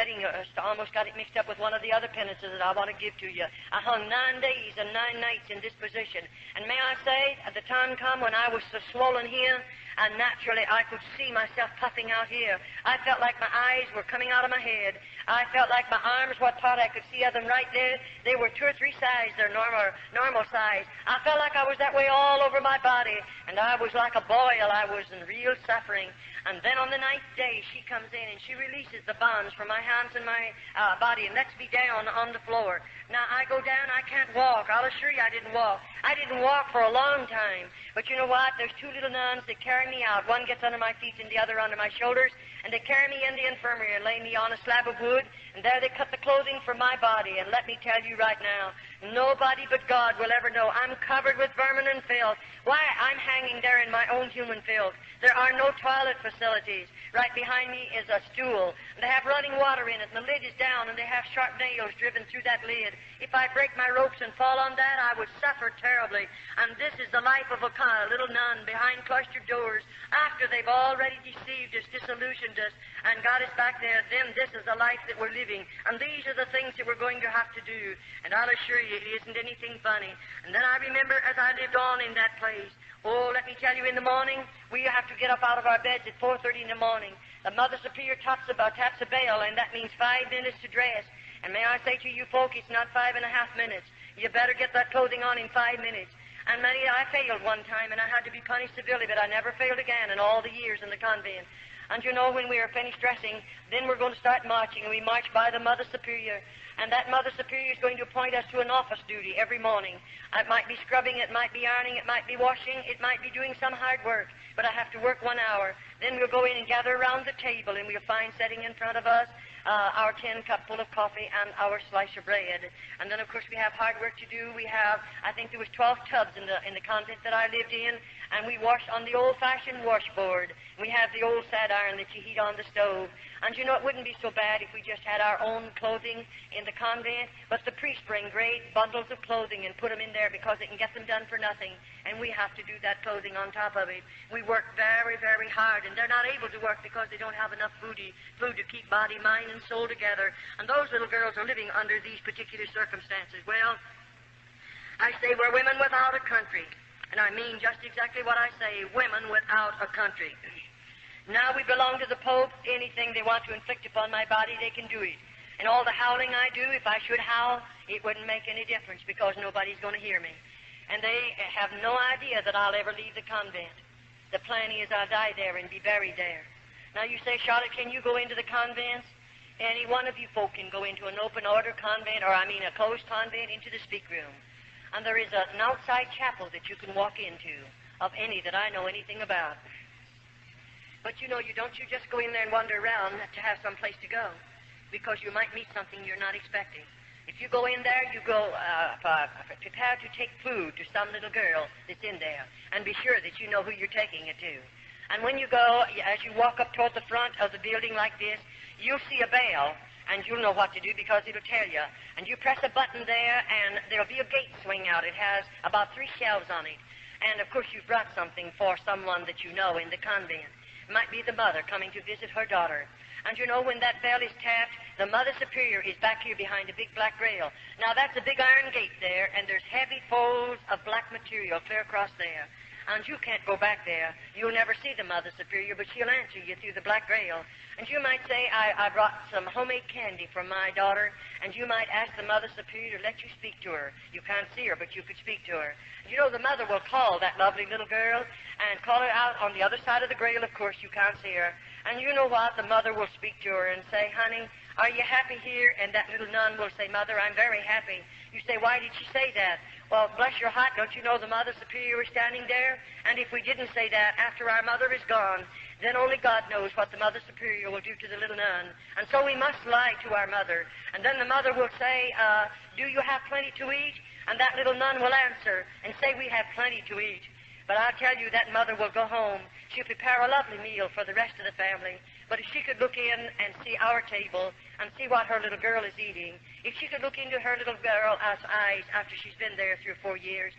almost got it mixed up with one of the other penances that I want to give to you. I hung 9 days and 9 nights in this position. And may I say, at the time come when I was so swollen here, and naturally I could see myself puffing out here. I felt like my eyes were coming out of my head. I felt like my arms, what part I could see of them right there, they were 2 or 3 sizes, their normal size. I felt like I was that way all over my body, and I was like a boil. I was in real suffering. And then on the 9th day, she comes in and she releases the bonds from my hands and my body and lets me down on the floor. Now, I go down, I can't walk. I'll assure you I didn't walk. I didn't walk for a long time. But you know what? There's 2 little nuns that carry me out. One gets under my feet and the other under my shoulders, and they carry me in the infirmary and lay me on a slab of wood, and there they cut the clothing from my body. And let me tell you right now, nobody but God will ever know. I'm covered with vermin and filth. Why, I'm hanging there in my own human filth. There are no toilet facilities. Right behind me is a stool. They have running water in it, and the lid is down, and they have sharp nails driven through that lid. If I break my ropes and fall on that, I would suffer terribly. And this is the life of a little nun behind cloistered doors. After they've already deceived us, disillusioned us, and got us back there, then this is the life that we're living. And these are the things that we're going to have to do. And I'll assure you, it isn't anything funny. And then I remember as I lived on in that place, oh, let me tell you, in the morning, we have to get up out of our beds at 4:30 in the morning. The Mother Superior taps a bell, and that means 5 minutes to dress. And may I say to you folk, it's not 5.5 minutes. You better get that clothing on in 5 minutes. And I failed one time, and I had to be punished severely, but I never failed again in all the years in the convent. And you know, when we are finished dressing, then we're going to start marching, and we march by the Mother Superior. And that Mother Superior is going to appoint us to an office duty every morning. It might be scrubbing, it might be ironing, it might be washing, it might be doing some hard work, but I have to work 1 hour. Then we'll go in and gather around the table, and we'll find setting in front of us our tin cup full of coffee and our slice of bread. And then, of course, we have hard work to do. We have, I think there was 12 tubs in the convent that I lived in, and we washed on the old-fashioned washboard. We have the old sad iron that you heat on the stove. And you know, it wouldn't be so bad if we just had our own clothing in the convent, but the priests bring great bundles of clothing and put them in there because they can get them done for nothing, and we have to do that clothing on top of it. We work very, very hard, and they're not able to work because they don't have enough food to keep body, mind, and soul together, and those little girls are living under these particular circumstances. Well, I say we're women without a country, and I mean just exactly what I say, women without a country. Now we belong to the Pope. Anything they want to inflict upon my body, they can do it. And all the howling I do, if I should howl, it wouldn't make any difference because nobody's going to hear me. And they have no idea that I'll ever leave the convent. The plan is I'll die there and be buried there. Now you say, Charlotte, can you go into the convents? Any one of you folk can go into an open order convent, or a closed convent, into the speak room. And there is an outside chapel that you can walk into, of any that I know anything about. But you know, you don't just go in there and wander around to have some place to go, because you might meet something you're not expecting. If you go in there, you go prepared to take food to some little girl that's in there, and be sure that you know who you're taking it to. And when you go, as you walk up toward the front of the building like this, you'll see a bell, and you'll know what to do because it'll tell you. And you press a button there, and there'll be a gate swing out. It has about 3 shelves on it. And, of course, you've brought something for someone that you know in the convent. might be the mother coming to visit her daughter. And you know, when that bell is tapped, the Mother Superior is back here behind a big black rail. Now, that's a big iron gate there, and there's heavy folds of black material clear across there. And you can't go back there. You'll never see the Mother Superior, but she'll answer you through the black rail. And you might say, I brought some homemade candy from my daughter, and you might ask the Mother Superior to let you speak to her. You can't see her, but you could speak to her. You know, the mother will call that lovely little girl and call her out on the other side of the grail. Of course, you can't see her. And you know what? The mother will speak to her and say, honey, are you happy here? And that little nun will say, Mother, I'm very happy. You say, why did she say that? Well, bless your heart, don't you know the Mother Superior is standing there? And if we didn't say that after our mother is gone, then only God knows what the Mother Superior will do to the little nun. And so we must lie to our mother. And then the mother will say, do you have plenty to eat? And that little nun will answer and say, we have plenty to eat. But I'll tell you, that mother will go home. She'll prepare a lovely meal for the rest of the family. But if she could look in and see our table and see what her little girl is eating, if she could look into her little girl's eyes after she's been there 3 or 4 years,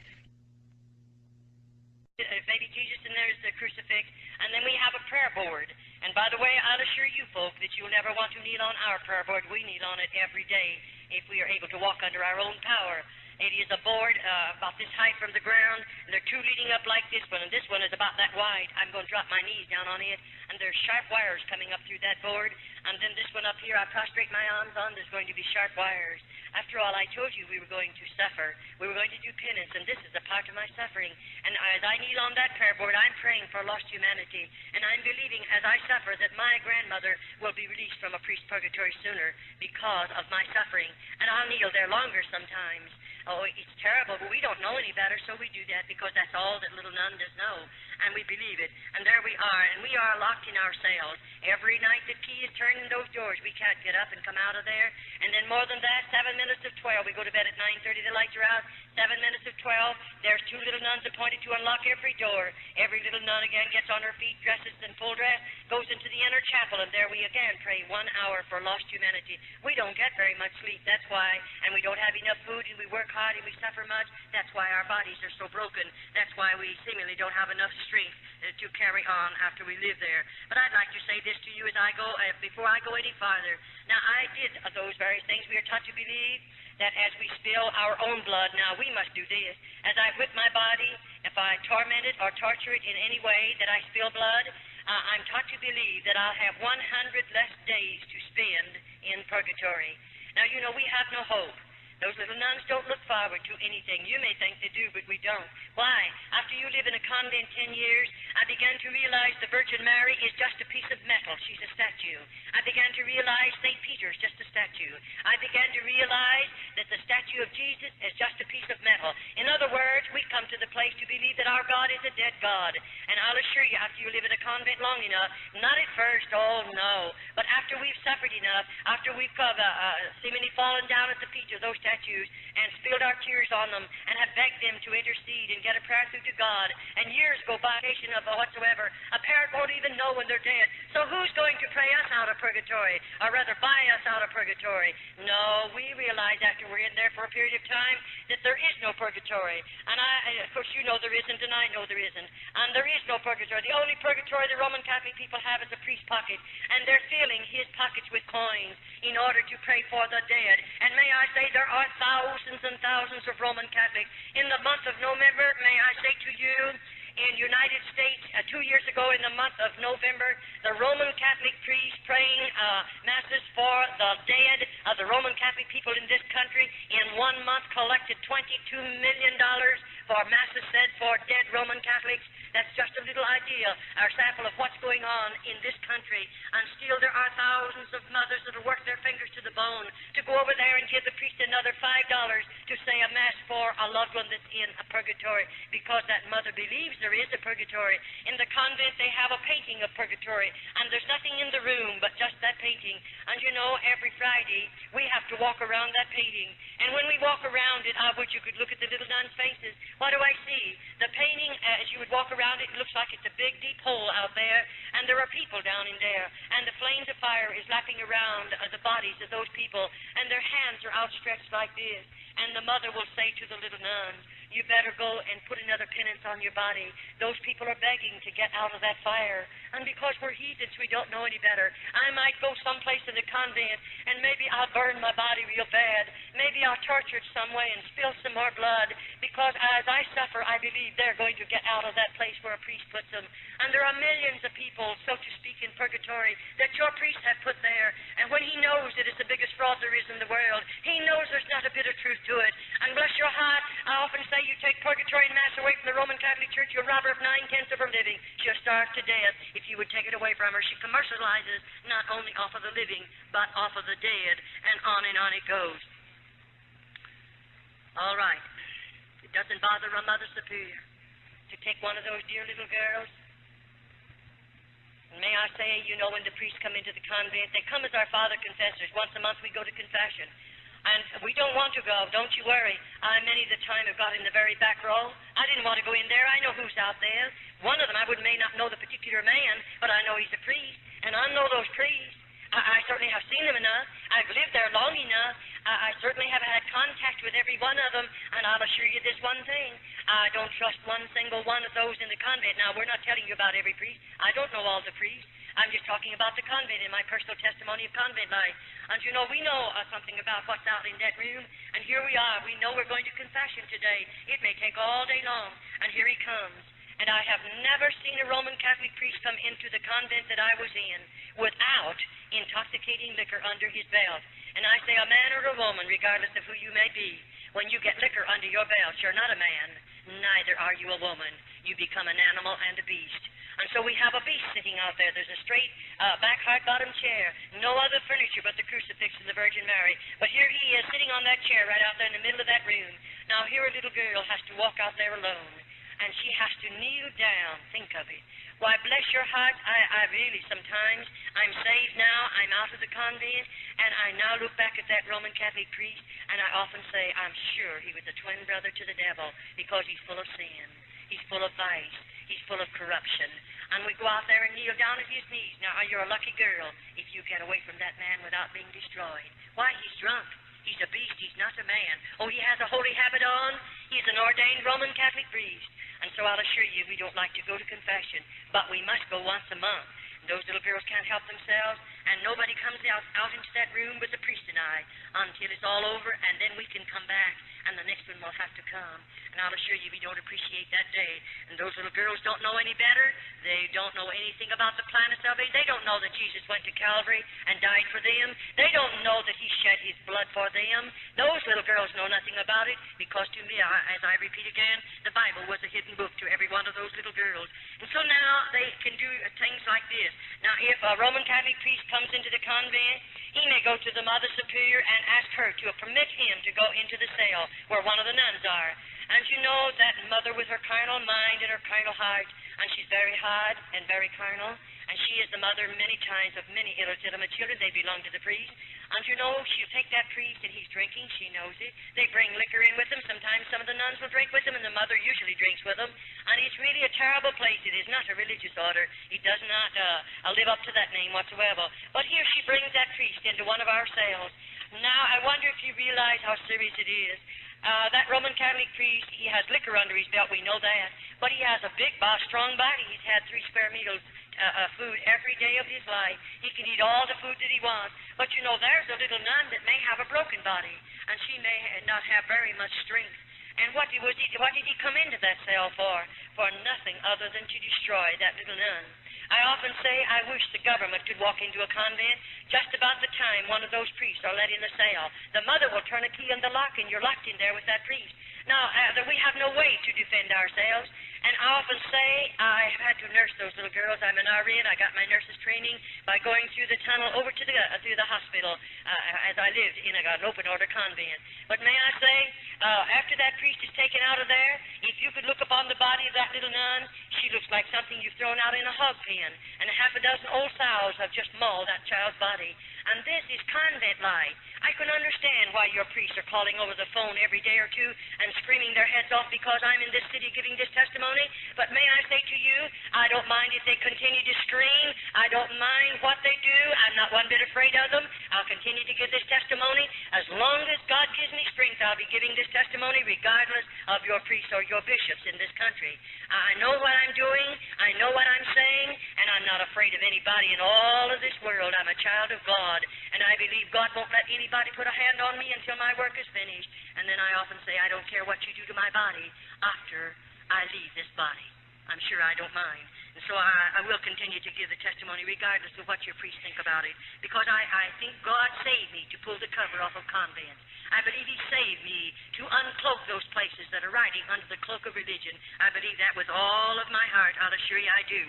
baby Jesus, and there's the crucifix, and then we have a prayer board. And by the way, I'll assure you folk that you'll never want to kneel on our prayer board. We kneel on it every day if we are able to walk under our own power. It is a board about this height from the ground, and there are 2 leading up like this one, and this one is about that wide. I'm going to drop my knees down on it, and there's sharp wires coming up through that board, and then this one up here I prostrate my arms on, there's going to be sharp wires. After all, I told you we were going to suffer. We were going to do penance, and this is a part of my suffering. And as I kneel on that prayer board, I'm praying for lost humanity, and I'm believing as I suffer that my grandmother will be released from a priest's purgatory sooner because of my suffering. And I'll kneel there longer sometimes. Oh, it's terrible, but we don't know any better, so we do that because that's all that little nun does know, and we believe it. And there we are, and we are locked in our cells. Every night the key is turned in those doors. We can't get up and come out of there. And then more than that, 7 minutes of 12. We go to bed at 9:30, the lights are out. 7 minutes of 12, there's 2 little nuns appointed to unlock every door. Every little nun again gets on her feet, dresses in full dress, goes into the inner chapel, and there we again pray 1 hour for lost humanity. We don't get very much sleep, that's why, and we don't have enough food, and we work hard, and we suffer much. That's why our bodies are so broken. That's why we seemingly don't have enough strength to carry on after we live there. But I'd like to say this to you as I go, before I go any farther. Now, I did those various things. We are taught to believe that as we spill our own blood, now we must do this. As I whip my body, if I torment it or torture it in any way that I spill blood, I'm taught to believe that I'll have 100 less days to spend in purgatory. Now, you know, we have no hope. Those little nuns don't look forward to anything. You may think they do, but we don't. Why? After you live in a convent 10 years, I began to realize the Virgin Mary is just a piece of metal. She's a statue. I began to realize St. Peter is just a statue. I began to realize that the statue of Jesus is just a piece of metal. In other words, we come to the place to believe that our God is a dead God. And I'll assure you, after you live in a convent long enough, not at first, oh no, but after we've suffered enough, after we've seemingly fallen down at the feet of those statues and spilled our tears on them and have begged them to intercede and get a prayer through to God, and years go by of whatsoever, a parent won't even know when they're dead. So who's going to pray us out of purgatory, or rather buy us out of purgatory? No, we realize after we're in there for a period of time that there is no purgatory. And of course, you know there isn't, and I know there isn't. And there is no purgatory. The only purgatory the Roman Catholic people have is a priest's pocket, and they're filling his pockets with coins in order to pray for the dead. And may I say, there are thousands and thousands of Roman Catholics. In the month of November, may I say to you, in United States, 2 years ago in the month of November, the Roman Catholic priests praying masses for the dead of the Roman Catholic people in this country in 1 month collected $22 million for masses said for dead Roman Catholics. That's just a little idea, our sample of what's going on in this country. And still there are thousands of mothers that will work their fingers to the bone to go over there and give the priest another $5 to say a mass for a loved one that's in a purgatory, because that mother believes there is a purgatory. In the convent they have a painting of purgatory, and there's nothing in the room but just that painting. And you know, every Friday we have to walk around that painting. And when we walk around it, I wish you could look at the little nuns' faces. What do I see? The painting, as you would walk around it, looks like it's a big, deep hole out there, and there are people down in there, and the flames of fire is lapping around the bodies of those people, and their hands are outstretched like this. And the mother will say to the little nuns, you better go and put another penance on your body. Those people are begging to get out of that fire. And because we're heathens, we don't know any better. I might go someplace in the convent, and maybe I'll burn my body real bad. Maybe I'll torture it some way and spill some more blood, because as I suffer, I believe they're going to get out of that place where a priest puts them. And there are millions of people, so to speak, in purgatory that your priest have put there. And when he knows that it's the biggest fraud there is in the world, he knows there's not a bit of truth to it. And bless your heart, I often say you take purgatory and mass away from the Roman Catholic Church, you'll rob her of 9/10 of her living. She'll starve to death if you would take it away from her. She commercializes not only off of the living, but off of the dead, and on it goes. All right. It doesn't bother a Mother Superior to take one of those dear little girls. And may I say, you know, when the priests come into the convent, they come as our father confessors. Once a month we go to confession. And we don't want to go, don't you worry. I many the time have got in the very back row. I didn't want to go in there. I know who's out there. One of them, I may not know the particular man, but I know he's a priest. And I know those priests. I certainly have seen them enough. I've lived there long enough. I certainly have had contact with every one of them. And I'll assure you this one thing. I don't trust one single one of those in the convent. Now, we're not telling you about every priest. I don't know all the priests. I'm just talking about the convent in my personal testimony of convent life. And you know, we know something about what's out in that room. And here we are. We know we're going to confession today. It may take all day long. And here he comes. And I have never seen a Roman Catholic priest come into the convent that I was in without intoxicating liquor under his belt. And I say a man or a woman, regardless of who you may be, when you get liquor under your belt, you're not a man, neither are you a woman. You become an animal and a beast. And so we have a beast sitting out there. There's a straight back hard-bottom chair, no other furniture but the crucifix of the Virgin Mary. But here he is sitting on that chair right out there in the middle of that room. Now here a little girl has to walk out there alone, and she has to kneel down. Think of it. Why, bless your heart, I really sometimes, I'm saved now, I'm out of the convent, and I now look back at that Roman Catholic priest, and I often say, I'm sure he was a twin brother to the devil, because he's full of sin, he's full of vice, he's full of corruption. And we go out there and kneel down at his knees. Now, you're a lucky girl if you get away from that man without being destroyed. Why, he's drunk. He's a beast. He's not a man. Oh, he has a holy habit on. He's an ordained Roman Catholic priest. And so I'll assure you, we don't like to go to confession, but we must go once a month. Those little girls can't help themselves, and nobody comes out into that room with the priest and I until it's all over, and then we can come back, and the next one will have to come. And I'll assure you, we don't appreciate that day. And those little girls don't know any better. They don't know anything about the plan of salvation. They don't know that Jesus went to Calvary and died for them. They don't know that he shed his blood for them. Those little girls know nothing about it, because to me, as I repeat again, the Bible was a hidden book to every one of those little girls. And so now they can do things like this. Now, if a Roman Catholic priest comes into the convent, he may go to the Mother Superior and ask her to permit him to go into the cell where one of the nuns are. And you know that mother with her carnal mind and her carnal heart, and she's very hard and very carnal, and she is the mother many times of many illegitimate children. They belong to the priest. And you know, she'll take that priest and he's drinking. She knows it. They bring liquor in with them. Sometimes some of the nuns will drink with them, and the mother usually drinks with them. And it's really a terrible place. It is not a religious order. It does not live up to that name whatsoever. But here she brings that priest into one of our cells. Now, I wonder if you realize how serious it is. That Roman Catholic priest, he has liquor under his belt, we know that. But he has a big, strong body. He's had 3 square meals food every day of his life. He can eat all the food that he wants. But you know, there's a little nun that may have a broken body, and she may not have very much strength. And what did he come into that cell for? For nothing other than to destroy that little nun. I often say I wish the government could walk into a convent just about the time one of those priests are let in the cell. The mother will turn a key in the lock, and you're locked in there with that priest. Now, we have no way to defend ourselves, and I often say I have had to nurse those little girls. I'm an RN. I got my nurse's training by going through the tunnel over to through the hospital as I lived in an open order convent. But may I say, after that priest is taken out of there, if you could look upon the body of that little nun, she looks like something you've thrown out in a hog pen, and a half a dozen old sows have just mauled that child's body. And this is convent life. I can understand why your priests are calling over the phone every day or two and screaming their heads off because I'm in this city giving this testimony. But may I say to you, I don't mind if they continue to scream. I don't mind what they do. I I'm not one bit afraid of them. I'll continue to give this testimony. As long as God gives me strength, I'll be giving this testimony regardless of your priests or your bishops in this country. I know what I'm doing. I know what I'm saying, and I'm not afraid of anybody in all of this world. I'm a child of God, and I believe God won't let anybody put a hand on me until my work is finished. And then I often say, I don't care what you do to my body after I leave this body. I'm sure I don't mind. And so I will continue to give the testimony regardless of what your priests think about it, because I think God saved me to pull the cover off of convents. I believe He saved me to uncloak those places that are riding under the cloak of religion. I believe that with all of my heart. I'll assure you I do.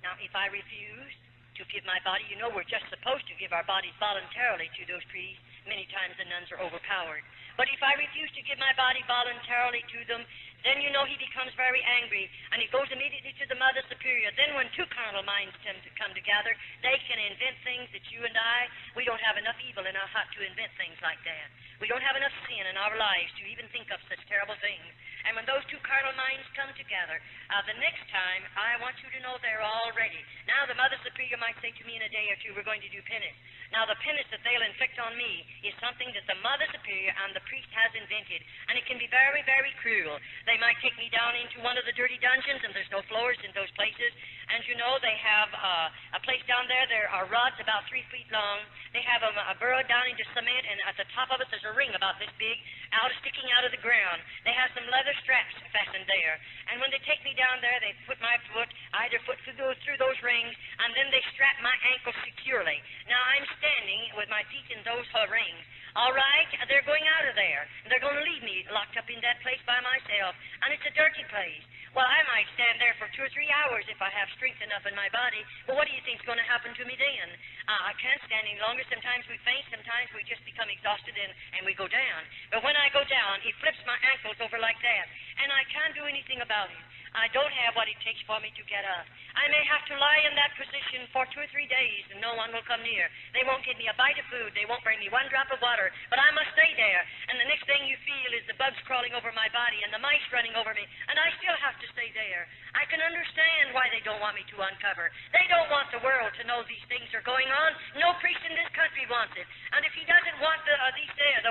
Now, if I refuse to give my body, you know we're just supposed to give our bodies voluntarily to those priests. Many times the nuns are overpowered. But if I refuse to give my body voluntarily to them, then you know he becomes very angry, and he goes immediately to the Mother Superior. Then when two carnal minds tend to come together, they can invent things that you and we don't have enough evil in our heart to invent things like that. We don't have enough sin in our lives to even think of such terrible things. And when those two carnal minds come together, the next time, I want you to know they're all ready. Now the Mother Superior might say to me in a day or two, we're going to do penance. Now the penance that they'll inflict on me is something that the Mother Superior and the priest has invented, and it can be very, very cruel. They might take me down into one of the dirty dungeons, and there's no floors in those places. And you know, they have a place down there. There are rods about 3 feet long. They have a burrow down into cement, and at the top of it there's a ring about this big, sticking out of the ground. They have some leather straps fastened there. And when they take me down there, they put my foot, either foot through those rings, and then they strap my ankle securely. Now I'm standing with my feet in those rings. All right, they're going out of there. They're going to leave me locked up in that place by myself, and it's a dirty place. Well, I might stand there for 2 or 3 hours if I have strength enough in my body, but what do you think's going to happen to me then? I can't stand any longer. Sometimes we faint, sometimes we just become exhausted and we go down. But when I go down, he flips my ankles over like that, and I can't do anything about it. I don't have what it takes for me to get up. I may have to lie in that position for 2 or 3 days, and no one will come near. They won't give me a bite of food. They won't bring me one drop of water, but I must stay there. And the next thing you feel is the bugs crawling over my body and the mice running over me, and I still have to stay there. I can understand why they don't want me to uncover. They don't want the world to know these things are going on. No priest in this country wants it. And if he doesn't want the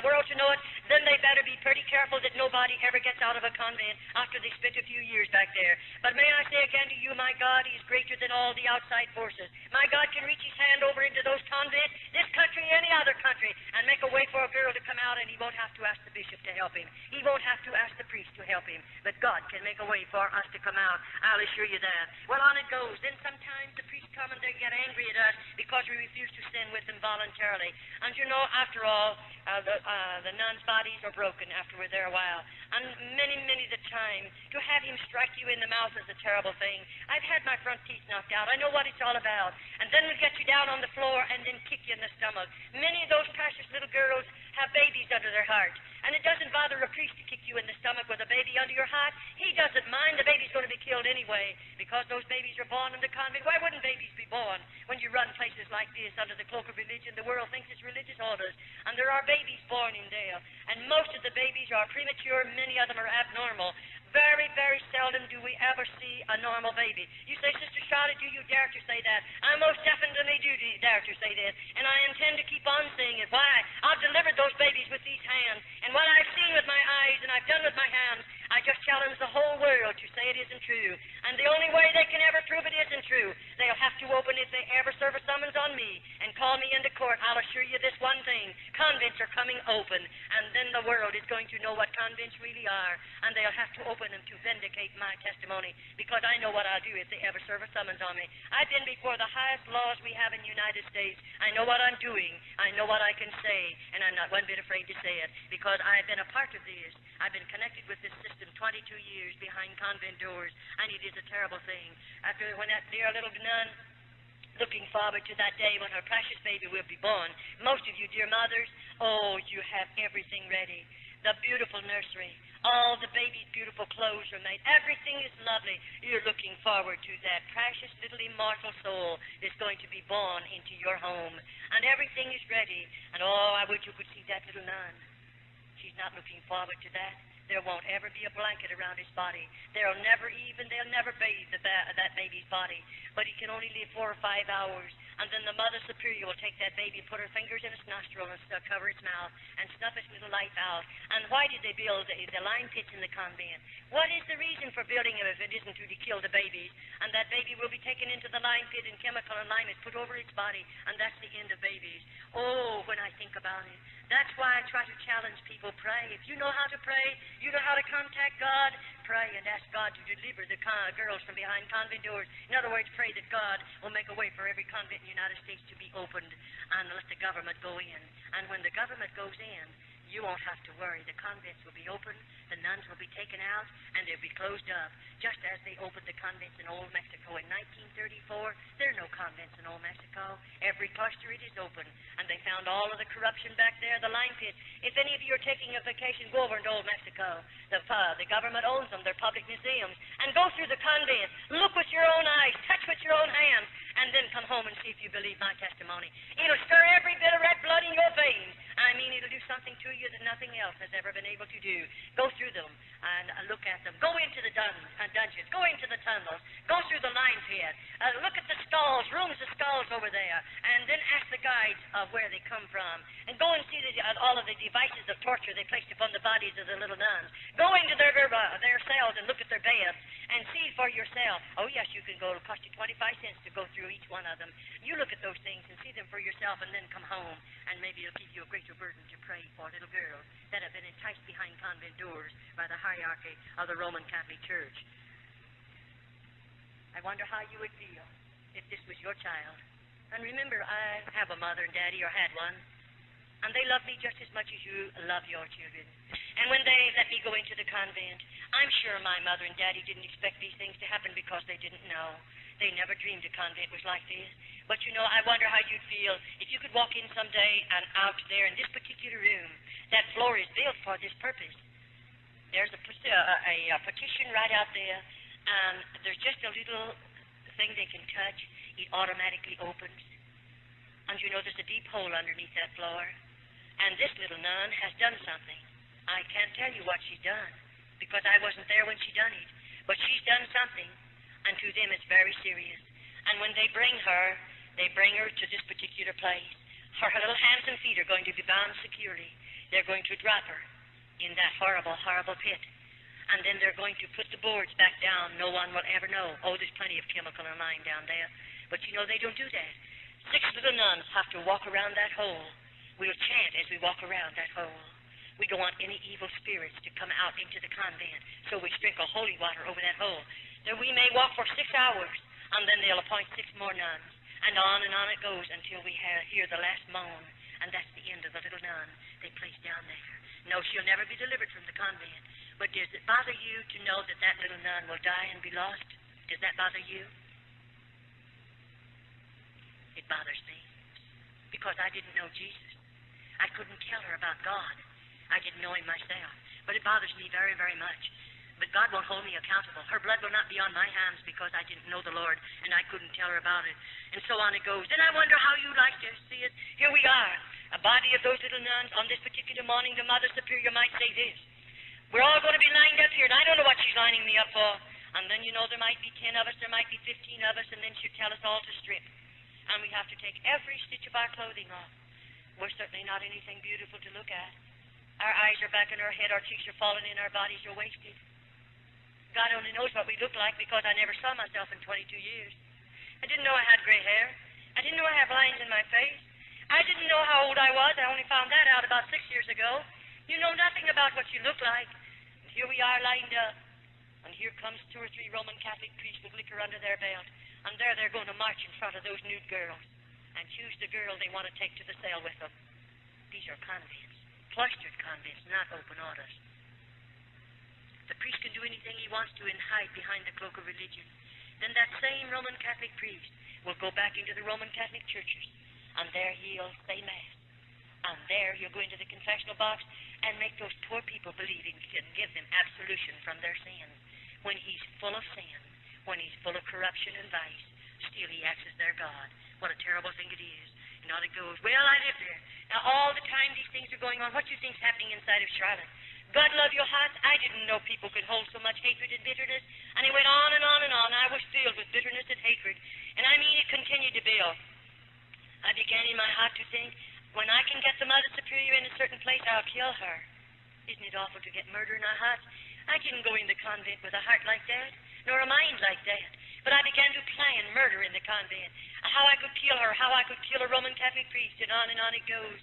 world to know it, then they better be pretty careful that nobody ever gets out of a convent after they spent a few years back there. But may I say again to you, my God, He is greater than all the outside forces. My God can reach His hand over into those convents, this country, any other country, and make a way for a girl to come out, and He won't have to ask the bishop to help him. He won't have to ask the priest to help him. But God can make a way for us to come out. I'll assure you that. Well, on it goes. Then sometimes the priests come and they get angry at us because we refuse to sin with them voluntarily. And you know, after all, the nuns' bodies are broken after we're there a while. And many the time, to have him strike you in the mouth is a terrible thing. I've had my front teeth knocked out. I know what it's all about. And then we'll get you down on the floor and then kick you in the stomach. Many of those precious little girls have babies under their heart. And it doesn't bother a priest to kick you in the stomach with a baby under your heart. He doesn't mind. The baby's going to be killed anyway because those babies are born in the convent. Why wouldn't babies be born when you run places like this under the cloak of religion? The world thinks it's religious orders. And there are babies born in there. And most of the babies are premature. Many of them are abnormal. Very, very seldom do we ever see a normal baby. You say, Sister Charlotte, do you dare to say that? I most definitely do dare to say that, and I intend to keep on saying it. Why? I've delivered those babies with these hands, and what I've seen with my eyes and I've done with my hands, I just challenge the whole world to say it isn't true. And the only way they can ever prove it isn't true, they'll have to open, if they ever serve a summons on me and call me into court, I'll assure you this one thing: convents are coming open, and then the world is going to know what convents really are, and they'll have to open them to vindicate my testimony, because I know what I'll do if they ever serve a summons on me. I've been before the highest laws we have in the United States. I know what I'm doing. I know what I can say, and I'm not one bit afraid to say it, because I've been a part of this. I've been connected with this system 22 years behind convent doors, and it is a terrible thing. When that dear little nun, looking forward to that day when her precious baby will be born. Most of you, dear mothers, oh, you have everything ready. The beautiful nursery, all the baby's beautiful clothes are made. Everything is lovely. You're looking forward to that precious little immortal soul that's going to be born into your home. And everything is ready. And oh, I wish you could see that little nun. She's not looking forward to that. There won't ever be a blanket around his body. They'll never bathe that baby's body. But he can only live 4 or 5 hours. and then the Mother Superior will take that baby and put her fingers in its nostril and cover its mouth and snuff its little life out. And why did they build the lime pits in the convent? What is the reason for building them if it isn't to kill the babies? And that baby will be taken into the lime pit and chemical and lime is put over its body, and that's the end of babies. Oh, when I think about it, that's why I try to challenge people. Pray. If you know how to pray, you know how to contact God, pray and ask God to deliver the girls from behind convent doors. In other words, pray that God will make a way for every convent in the United States to be opened and let the government go in. And when the government goes in, you won't have to worry. The convents will be open, the nuns will be taken out, and they'll be closed up, just as they opened the convents in Old Mexico in 1934. There are no convents in Old Mexico. Every cluster it is open, and they found all of the corruption back there, the lime pits. If any of you are taking a vacation, go over into Old Mexico. The government owns them. They're public museums. And go through the convents. Look with your own eyes. Touch with your own hands. And then come home and see if you believe my testimony. It'll stir every bit of red blood in your veins. I mean, it'll do something to you that nothing else has ever been able to do. Go through them and look at them. Go into the dungeons. Go into the tunnels. Go through the lime pit. Look at the stalls, rooms of stalls over there. And then ask the guides of where they come from. And go and see all of the devices of torture they placed upon the bodies of the little nuns. Go into their cells and look at their beds and see for yourself. Oh, yes, you can go. It'll cost you 25 cents to go through each one of them. You look at those things and see them for yourself and then come home, and maybe it'll give you a greater burden to pray for little girls that have been enticed behind convent doors by the hierarchy of the Roman Catholic Church. I wonder how you would feel if this was your child. And remember, I have a mother and daddy, or had one, and they love me just as much as you love your children. And when they let me go into the convent, I'm sure my mother and daddy didn't expect these things to happen because they didn't know. They never dreamed a convent was like this. But you know, I wonder how you'd feel if you could walk in someday and out there in this particular room. That floor is built for this purpose. There's a partition right out there, and there's just a little thing they can touch. It automatically opens. And you know, there's a deep hole underneath that floor. And this little nun has done something. I can't tell you what she's done, because I wasn't there when she done it. But she's done something, and to them it's very serious. And when they bring her to this particular place. Her little hands and feet are going to be bound securely. They're going to drop her in that horrible, horrible pit. And then they're going to put the boards back down. No one will ever know. Oh, there's plenty of chemical and lime down there. But you know, they don't do that. 6 little nuns have to walk around that hole. We'll chant as we walk around that hole. We don't want any evil spirits to come out into the convent, so we sprinkle holy water over that hole. Then we may walk for 6 hours, and then they'll appoint 6 more nuns. And on it goes until we hear the last moan, and that's the end of the little nun they placed down there. No, she'll never be delivered from the convent. But does it bother you to know that that little nun will die and be lost? Does that bother you? It bothers me, because I didn't know Jesus. I couldn't tell her about God. I didn't know him myself. But it bothers me very, very much. But God won't hold me accountable. Her blood will not be on my hands because I didn't know the Lord and I couldn't tell her about it. And so on it goes. Then I wonder how you like to see it. Here we are, a body of those little nuns. On this particular morning, the Mother Superior might say this. We're all going to be lined up here, and I don't know what she's lining me up for. And then, you know, there might be 10 of us, there might be 15 of us, and then she'll tell us all to strip. And we have to take every stitch of our clothing off. We're certainly not anything beautiful to look at. Our eyes are back in our head, our cheeks are falling in, our bodies are wasted. God only knows what we look like because I never saw myself in 22 years. I didn't know I had gray hair. I didn't know I had lines in my face. I didn't know how old I was. I only found that out about 6 years ago. You know nothing about what you look like. And here we are lined up. And here comes 2 or 3 Roman Catholic priests with liquor under their belt. And there they're going to march in front of those nude girls and choose the girl they want to take to the cell with them. These are convents, cloistered convents, not open orders. The priest can do anything he wants to and hide behind the cloak of religion. Then that same Roman Catholic priest will go back into the Roman Catholic churches, and there he'll say Mass. And there he'll go into the confessional box and make those poor people believe he can give them absolution from their sins. When he's full of sin, when he's full of corruption and vice, still he acts as their God. What a terrible thing it is. And on it goes, well, I live there. Now, all the time these things are going on, what do you think's happening inside of Charlotte? God love your hearts. I didn't know people could hold so much hatred and bitterness. And it went on and on and on. I was filled with bitterness and hatred. And I mean, it continued to build. I began in my heart to think, when I can get the Mother Superior in a certain place, I'll kill her. Isn't it awful to get murder in our hearts? I didn't go in the convent with a heart like that, nor a mind like that. But I began to plan murder in the convent, how I could kill her, how I could kill a Roman Catholic priest, and on it goes.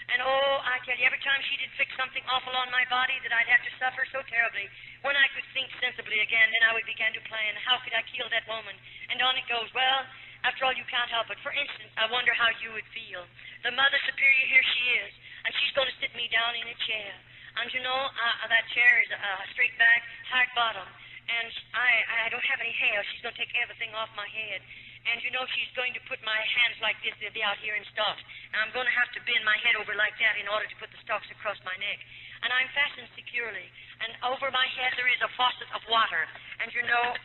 And oh, I tell you, every time she did fix something awful on my body that I'd have to suffer so terribly, when I could think sensibly again, then I would begin to plan, how could I kill that woman? And on it goes. Well, after all, you can't help it. For instance, I wonder how you would feel. The Mother Superior, here she is, and she's going to sit me down in a chair. And you know, that chair is straight back, hard bottom, and I don't have any hair. She's going to take everything off my head. And you know, she's going to put my hands like this. They'll be out here in stalks. And I'm going to have to bend my head over like that in order to put the stalks across my neck. And I'm fastened securely. And over my head there is a faucet of water. And you know,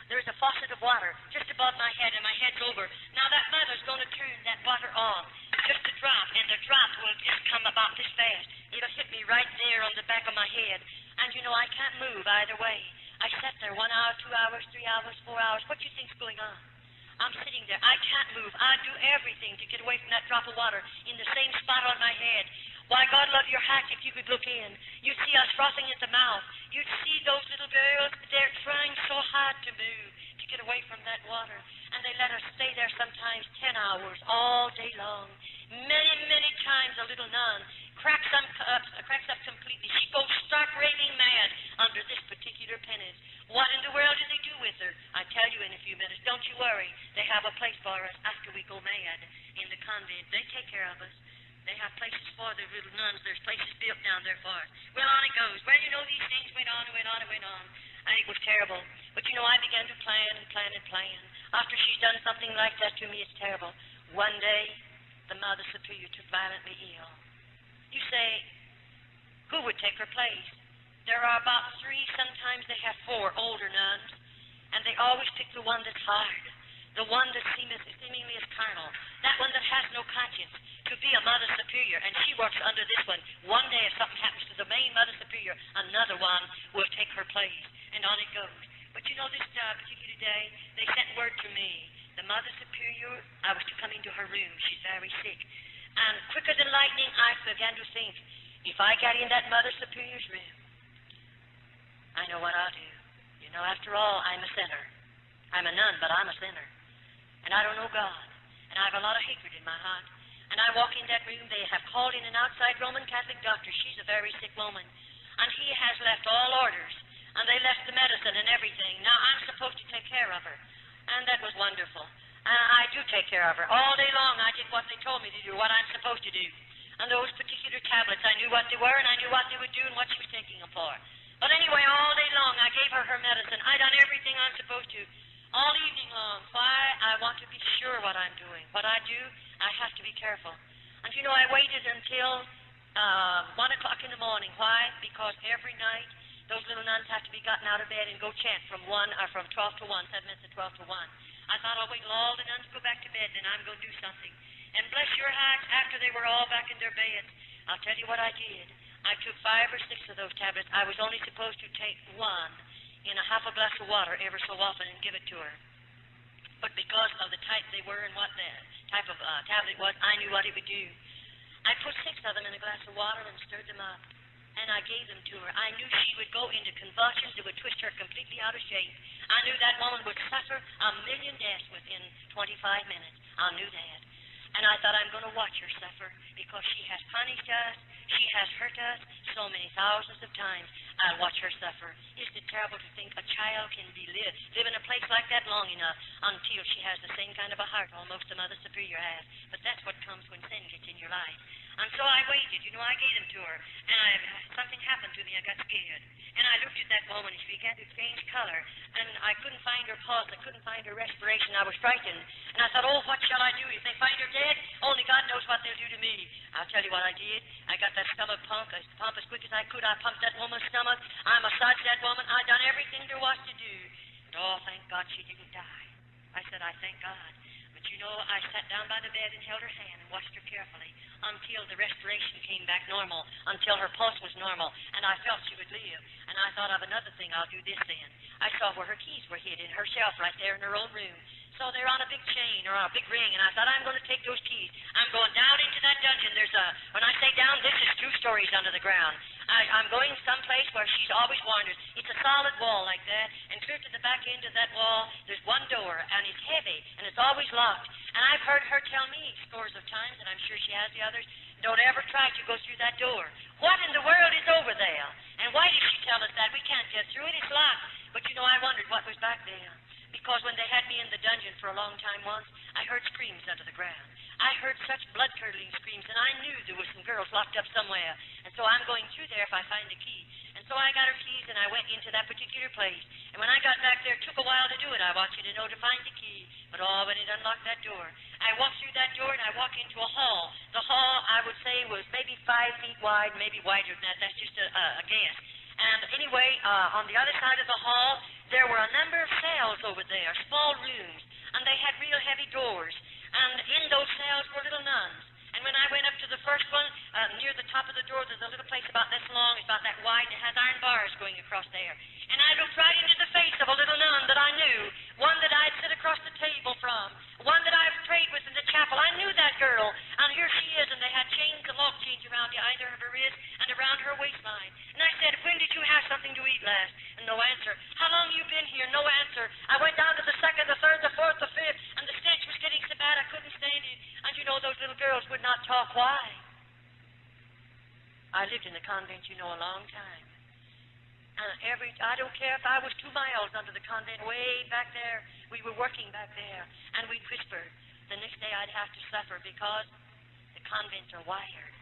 there's a faucet of water just above my head, and my head's over. Now that mother's going to turn that water on, just a drop, and the drop will just come about this fast. It'll hit me right there on the back of my head. And you know, I can't move either way. I sat there 1 hour, 2 hours, 3 hours, 4 hours. What do you think's going on? I'm sitting there. I can't move. I do everything to get away from that drop of water in the same spot on my head. Why, God love your heart, if you could look in. You'd see us frothing at the mouth. You'd see those little girls. They're trying so hard to move, to get away from that water. And they let us stay there sometimes 10 hours, all day long. Many, many times a little nun cracks up completely. She goes stark raving mad under this particular penance. What in the world do they do with her? I tell you in a few minutes. Don't you worry. They have a place for us after we go mad in the convent. They take care of us. They have places for the little nuns. There's places built down there for us. Well, on it goes. Well, you know, these things went on and went on and went on. And it was terrible. But, you know, I began to plan and plan and plan. After she's done something like that to me, it's terrible. One day, the Mother Superior took violently ill. You say, who would take her place? There are about 3, sometimes they have 4 older nuns, and they always pick the one that's hard, the one that seemingly is carnal, that one that has no conscience, to be a Mother Superior, and she works under this one. One day, if something happens to the main Mother Superior, another one will take her place, and on it goes. But you know, this particular day, they sent word to me. The Mother Superior, I was to come into her room. She's very sick. And quicker than lightning, I began to think, if I got in that Mother Superior's room, I know what I'll do. You know, after all, I'm a sinner. I'm a nun, but I'm a sinner. And I don't know God. And I have a lot of hatred in my heart. And I walk in that room. They have called in an outside Roman Catholic doctor. She's a very sick woman. And he has left all orders. And they left the medicine and everything. Now, I'm supposed to take care of her. And that was wonderful. I do take care of her. All day long, I did what they told me to do, what I'm supposed to do. And those particular tablets, I knew what they were, and I knew what they would do and what she was taking them for. But anyway, all day long, I gave her her medicine. I done everything I'm supposed to. All evening long. Why? I want to be sure what I'm doing. What I do, I have to be careful. And you know, I waited until 1 o'clock in the morning. Why? Because every night, those little nuns have to be gotten out of bed and go chant from 12 to 1, 7 minutes to 12 to 1. I thought, I'll wait till all the nuns go back to bed, then I'm going to do something. And bless your hearts, after they were all back in their beds, I'll tell you what I did. I took 5 or 6 of those tablets. I was only supposed to take 1 in a half a glass of water ever so often and give it to her. But because of the type they were and what the type of tablet was, I knew what it would do. I put 6 of them in a glass of water and stirred them up. And I gave them to her. I knew she would go into convulsions. It would twist her completely out of shape. I knew that woman would suffer 1,000,000 deaths within 25 minutes. I knew that. And I thought, I'm going to watch her suffer because she has punished us. She has hurt us so many thousands of times. I'll watch her suffer. Isn't it terrible to think a child can live in a place like that long enough until she has the same kind of a heart almost the Mother Superior has? But that's what comes when sin gets in your life. And so I waited. You know, I gave them to her. And something happened to me. I got scared. And I looked at that woman, and she began to change color. And I couldn't find her pulse. I couldn't find her respiration. I was frightened. And I thought, oh, what shall I do? If they find her dead, only God knows what they'll do to me. I'll tell you what I did. I got that stomach pump as quick as I could. I pumped that woman's stomach. I massaged that woman. I done everything there was to do. And oh, thank God she didn't die. I said, I thank God. But you know, I sat down by the bed and held her hand and watched her carefully until the respiration came back normal, until her pulse was normal, and I felt she would live. And I thought of another thing. I'll do this then. I saw where her keys were hid in her shelf right there in her own room. so they're on a big chain or a big ring, and I thought, I'm going to take those keys. I'm going down into that dungeon. When I say down, this is 2 stories under the ground. I'm going someplace where she's always wandered. It's a solid wall like that, and clear to the back end of that wall, there's one door, and it's heavy, and it's always locked. And I've heard her tell me scores of times, and I'm sure she has the others, don't ever try to go through that door. What in the world is over there? And why did she tell us that? We can't get through it. It's locked. But, I wondered what was back there. Because when they had me in the dungeon for a long time once, I heard screams under the ground. I heard such blood-curdling screams, and I knew there were some girls locked up somewhere. And so I'm going through there if I find a key. And so I got her keys, and I went into that particular place. And when I got back there, it took a while to do it. I want you to know, to find the key. But when it unlocked that door, I walked through that door, and I walked into a hall. The hall, I would say, was maybe 5 feet wide, maybe wider than that. That's just a guess. And anyway, on the other side of the hall, there were a number of cells over there, small rooms, and they had real heavy doors. And in those cells were little nuns. And when I went up to the first one, near the top of the door, there's a little place about this long, it's about that wide, and it has iron bars going across there. And I looked right into the face of a little nun that I knew, one that I'd sit across the table from, one that I've prayed with in the chapel. I knew that girl, and here she is, and they had chains and lock chains around either of her wrists and around her waistline. And I said, when did you have something to eat last? And no answer. How long you been here? No answer. I went down to the second, the third, the fourth, the fifth, and the stench was getting so bad I couldn't stand it. And those little girls would not talk. Why? I lived in the convent, a long time. I don't care if I was 2 miles under the convent, way back there. We were working back there, and we'd whisper. The next day I'd have to suffer because the convents are wired,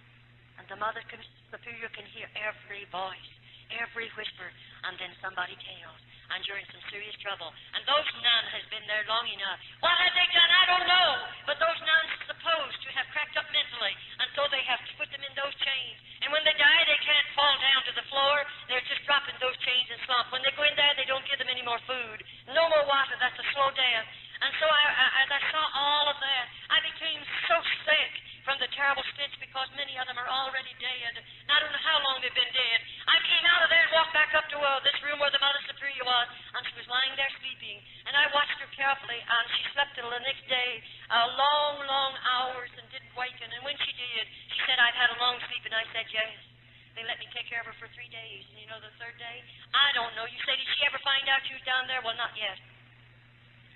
and the Mother Superior can hear every voice, every whisper, and then somebody tells, and you're in some serious trouble. And those nuns has been there long enough. What had they done? I don't know. But those nuns are supposed to have cracked up mentally, and so they have put them in those chains. And when they die, they can't fall down to the floor. They're just dropping those chains and slump. When they go in there, they don't give them any more food. No more water. That's a slow death. And so as I saw all of that, I became so sick from the terrible stench because many of them are already dead. And I don't know how long they've been dead. I came out of there and walked back up to this room where the Mother Superior was, and she was lying there sleeping. And I watched her carefully, and she slept till the next day, long, long hours, and didn't waken. And when she did, she said, I've had a long sleep, and I said, yes. They let me take care of her for 3 days. And the 3rd day? I don't know. You say, did she ever find out you was down there? Well, not yet.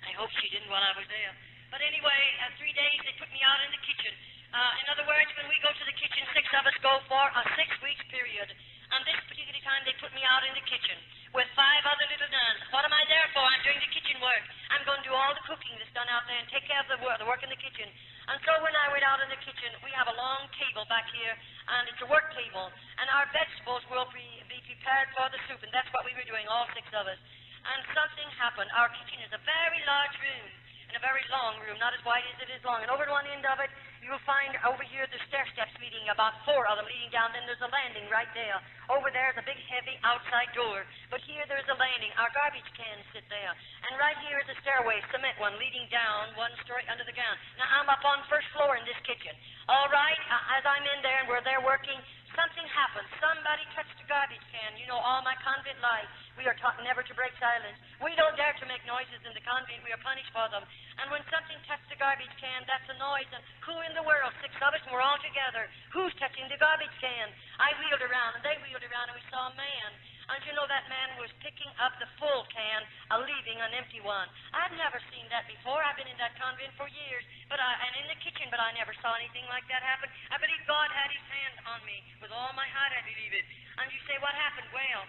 I hope she didn't while I was there. But anyway, 3 days, they put me out in the kitchen. In other words, when we go to the kitchen, 6 of us go for a 6-week period. And this particular time, they put me out in the kitchen with 5 other little nuns. What am I there for? I'm doing the kitchen work. I'm going to do all the cooking that's done out there and take care of the work in the kitchen. And so when I went out in the kitchen, we have a long table back here, and it's a work table. And our vegetables will be prepared for the soup, and that's what we were doing, all 6 of us. And something happened. Our kitchen is a very large room, and a very long room, not as wide as it is long. And over at one end of it, you'll find over here the stair steps leading, about 4 of them leading down. Then there's a landing right there. Over there is a big, heavy outside door. But here there's a landing. Our garbage cans sit there. And right here is a stairway, cement one, leading down 1 story under the ground. Now, I'm up on 1st floor in this kitchen. All right, as I'm in there and we're there working, something happened. Somebody touched a garbage can. All my convent life, we are taught never to break silence. We don't dare to make noises in the convent. We are punished for them. And when something touched the garbage can, that's a noise. And who in the world? 6 of us, and we're all together. Who's touching the garbage can? I wheeled around, and they wheeled around, and we saw a man. And that man was picking up the full can, leaving an empty one. I'd never seen that before. I've been in that convent for years, and in the kitchen, but I never saw anything like that happen. I believe God had his hand on me. With all my heart, I believe it. And you say, what happened? Well,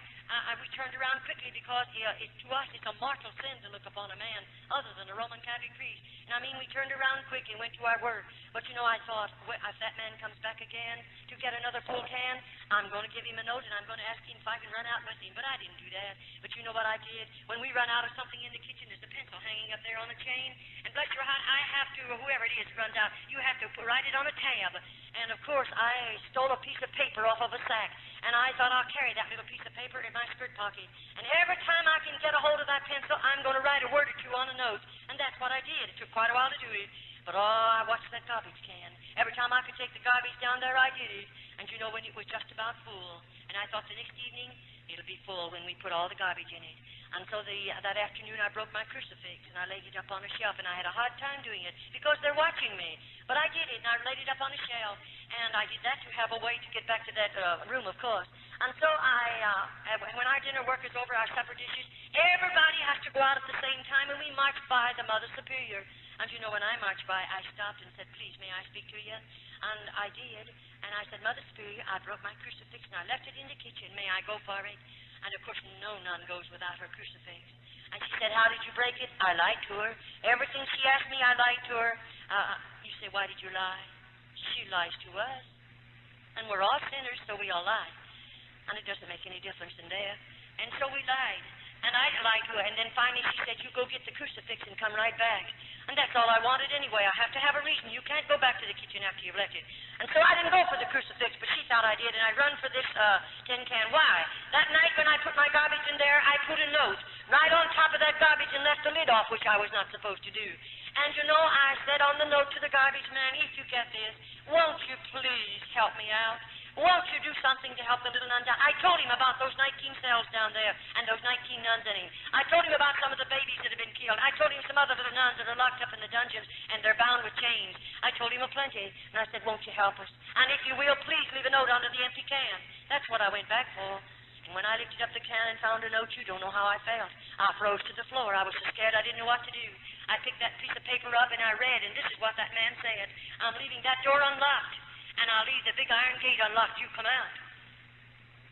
we turned around quickly because to us it's a mortal sin to look upon a man other than a Roman Catholic priest. And we turned around quick and went to our work. But I thought, if that man comes back again to get another full can, I'm going to give him a note and I'm going to ask him if I can run out with him. But I didn't do that. But you know what I did? When we run out of something in the kitchen, there's a pencil hanging up there on a chain. And bless your heart, I have to, or whoever it is runs out, you have to write it on a tab. And of course, I stole a piece of paper off of a sack. And I thought I'll carry that little piece of paper in my skirt pocket. And every time I can get a hold of that pencil, I'm going to write a word or 2 on a note. And that's what I did. It took quite a while to do it. But I watched that garbage can. Every time I could take the garbage down there, I did it. And when it was just about full. And I thought the next evening, it'll be full when we put all the garbage in it. And so that afternoon I broke my crucifix and I laid it up on a shelf, and I had a hard time doing it because they're watching me. But I did it, and I laid it up on a shelf, and I did that to have a way to get back to that room, of course. And so when our dinner work is over, our supper dishes, everybody has to go out at the same time, and we march by the Mother Superior. And you know, when I marched by, I stopped and said, "Please, may I speak to you?" And I did. And I said, "Mother Superior, I broke my crucifix, and I left it in the kitchen. May I go for it?" And, of course, no nun goes without her crucifix. And she said, "How did you break it?" I lied to her. Everything she asked me, I lied to her. You say, "Why did you lie?" She lies to us. And we're all sinners, so we all lie. And it doesn't make any difference in there. And so we lied. And I lied to her. And then finally she said, "You go get the crucifix and come right back." And that's all I wanted anyway. I have to have a reason. You can't go back to the kitchen after you've left it. And so I didn't go for the crucifix, but she thought I did, and I run for this tin can. Why? That night when I put my garbage in there, I put a note right on top of that garbage and left the lid off, which I was not supposed to do. And you know, I said on the note to the garbage man, "If you get this, won't you please help me out? Won't you do something to help the little nun down?" I told him about those 19 cells down there and those 19 nuns in him. I told him about some of the babies that have been killed. I told him some other little nuns that are locked up in the dungeons and they're bound with chains. I told him a plenty. And I said, "Won't you help us? And if you will, please leave a note under the empty can." That's what I went back for. And when I lifted up the can and found a note, you don't know how I felt. I froze to the floor. I was so scared I didn't know what to do. I picked that piece of paper up and I read, and this is what that man said: "I'm leaving that door unlocked, and I'll leave the big iron gate unlocked. You come out."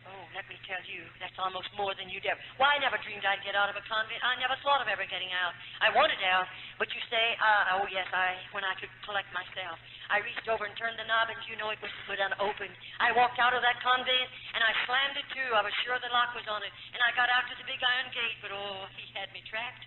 Oh, let me tell you, that's almost more than you'd ever. Why, I never dreamed I'd get out of a convent. I never thought of ever getting out. I wanted out, but you say, oh yes, when I could collect myself, I reached over and turned the knob, and you know it was put unopened. I walked out of that convent, and I slammed it to. I was sure the lock was on it, and I got out to the big iron gate, but oh, he had me trapped.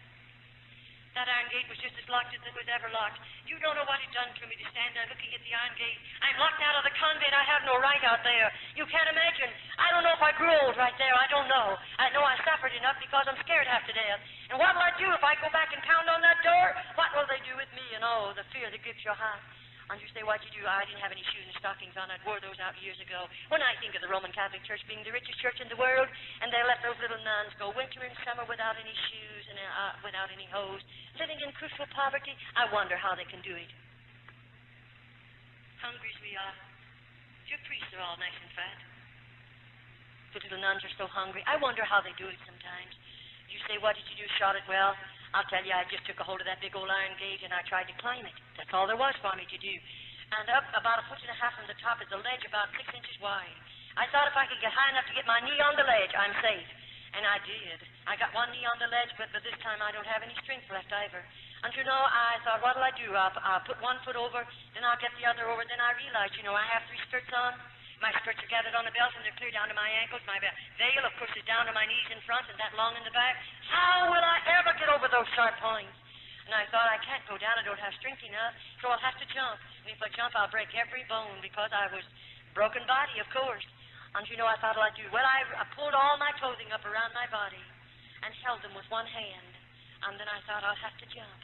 That iron gate was just as locked as it was ever locked. You don't know what it done to me to stand there looking at the iron gate. I'm locked out of the convent. I have no right out there. You can't imagine. I don't know if I grew old right there. I don't know. I know I suffered enough because I'm scared half to death. And what will I do if I go back and pound on that door? What will they do with me? And oh, the fear that grips your heart. And you say, "What'd you do?" I didn't have any shoes and stockings on. I'd wore those out years ago. When I think of the Roman Catholic Church being the richest church in the world, and they let those little nuns go winter and summer without any shoes and without any hose, living in crucial poverty, I wonder how they can do it. Hungry as we are. Your priests are all nice and fat. The little nuns are so hungry. I wonder how they do it sometimes. You say, "What did you do, Charlotte?" Well, I'll tell you, I just took a hold of that big old iron gate and I tried to climb it. That's all there was for me to do. And up about 1.5 feet from the top is a ledge about 6 inches wide. I thought if I could get high enough to get my knee on the ledge, I'm safe. And I did. I got one knee on the ledge, but this time I don't have any strength left either. And you know, I thought, what'll I do? I'll put one foot over, then I'll get the other over. Then I realized, you know, I have 3 skirts on. My skirts are gathered on the belt, and they're clear down to my ankles. My veil, of course, is down to my knees in front and that long in the back. How will I ever get over those sharp points? And I thought, I can't go down. I don't have strength enough, so I'll have to jump. And if I jump, I'll break every bone because I was broken body, of course. And you know, I thought, what I'll do? Well, I pulled all my clothing up around my body and held them with one hand. And then I thought, I'll have to jump.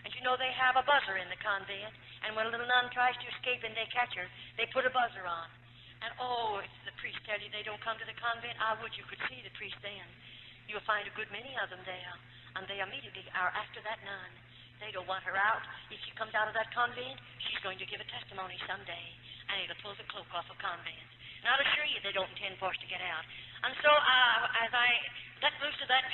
And you know, they have a buzzer in the convent, and when a little nun tries to escape and they catch her, they put a buzzer on. And oh, if the priests tell you they don't come to the convent, I would you could see the priest then. You'll find a good many of them there, and they immediately are after that nun. They don't want her out. If she comes out of that convent, she's going to give a testimony someday, and it'll pull the cloak off of convents. And I'll assure you they don't intend for us to get out. And so as I let loose of that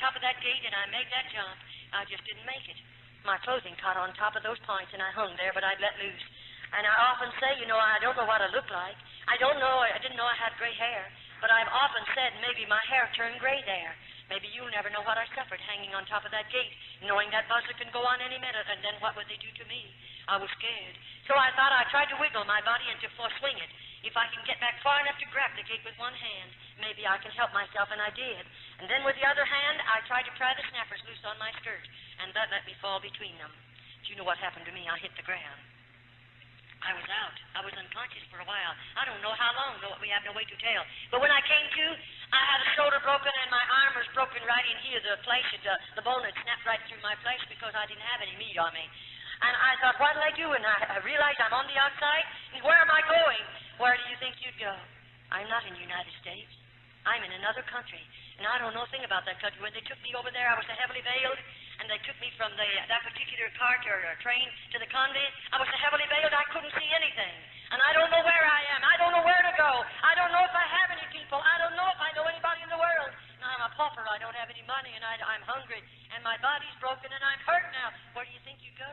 top of that gate and I made that jump, I just didn't make it. My clothing caught on top of those points, and I hung there, but I'd let loose. And I often say, you know, I don't know what I look like. I didn't know I had gray hair, but I've often said maybe my hair turned gray there. Maybe you'll never know what I suffered hanging on top of that gate, knowing that buzzer can go on any minute, and then what would they do to me? I was scared. So I thought I tried to wiggle my body and to swing it. If I can get back far enough to grab the gate with one hand, maybe I can help myself, and I did. And then with the other hand, I tried to pry the snappers loose on my skirt, and that let me fall between them. Do you know what happened to me? I hit the ground. I was out. I was unconscious for a while. I don't know how long, though we have no way to tell. But when I came to, I had a shoulder broken and my arm was broken right in here. The flesh, the bone had snapped right through my flesh because I didn't have any meat on me. And I thought, what'll I do? And I realized I'm on the outside. And where am I going? Where do you think you'd go? I'm not in the United States. I'm in another country, and I don't know a thing about that country. When they took me over there, I was heavily veiled, and they took me from that particular cart or train to the convent. I was heavily veiled. I couldn't see anything, and I don't know where I am. I don't know where to go. I don't know if I have any people. I don't know if I know anybody in the world. Now, I'm a pauper. I don't have any money, and I'm hungry, and my body's broken, and I'm hurt now. Where do you think you go?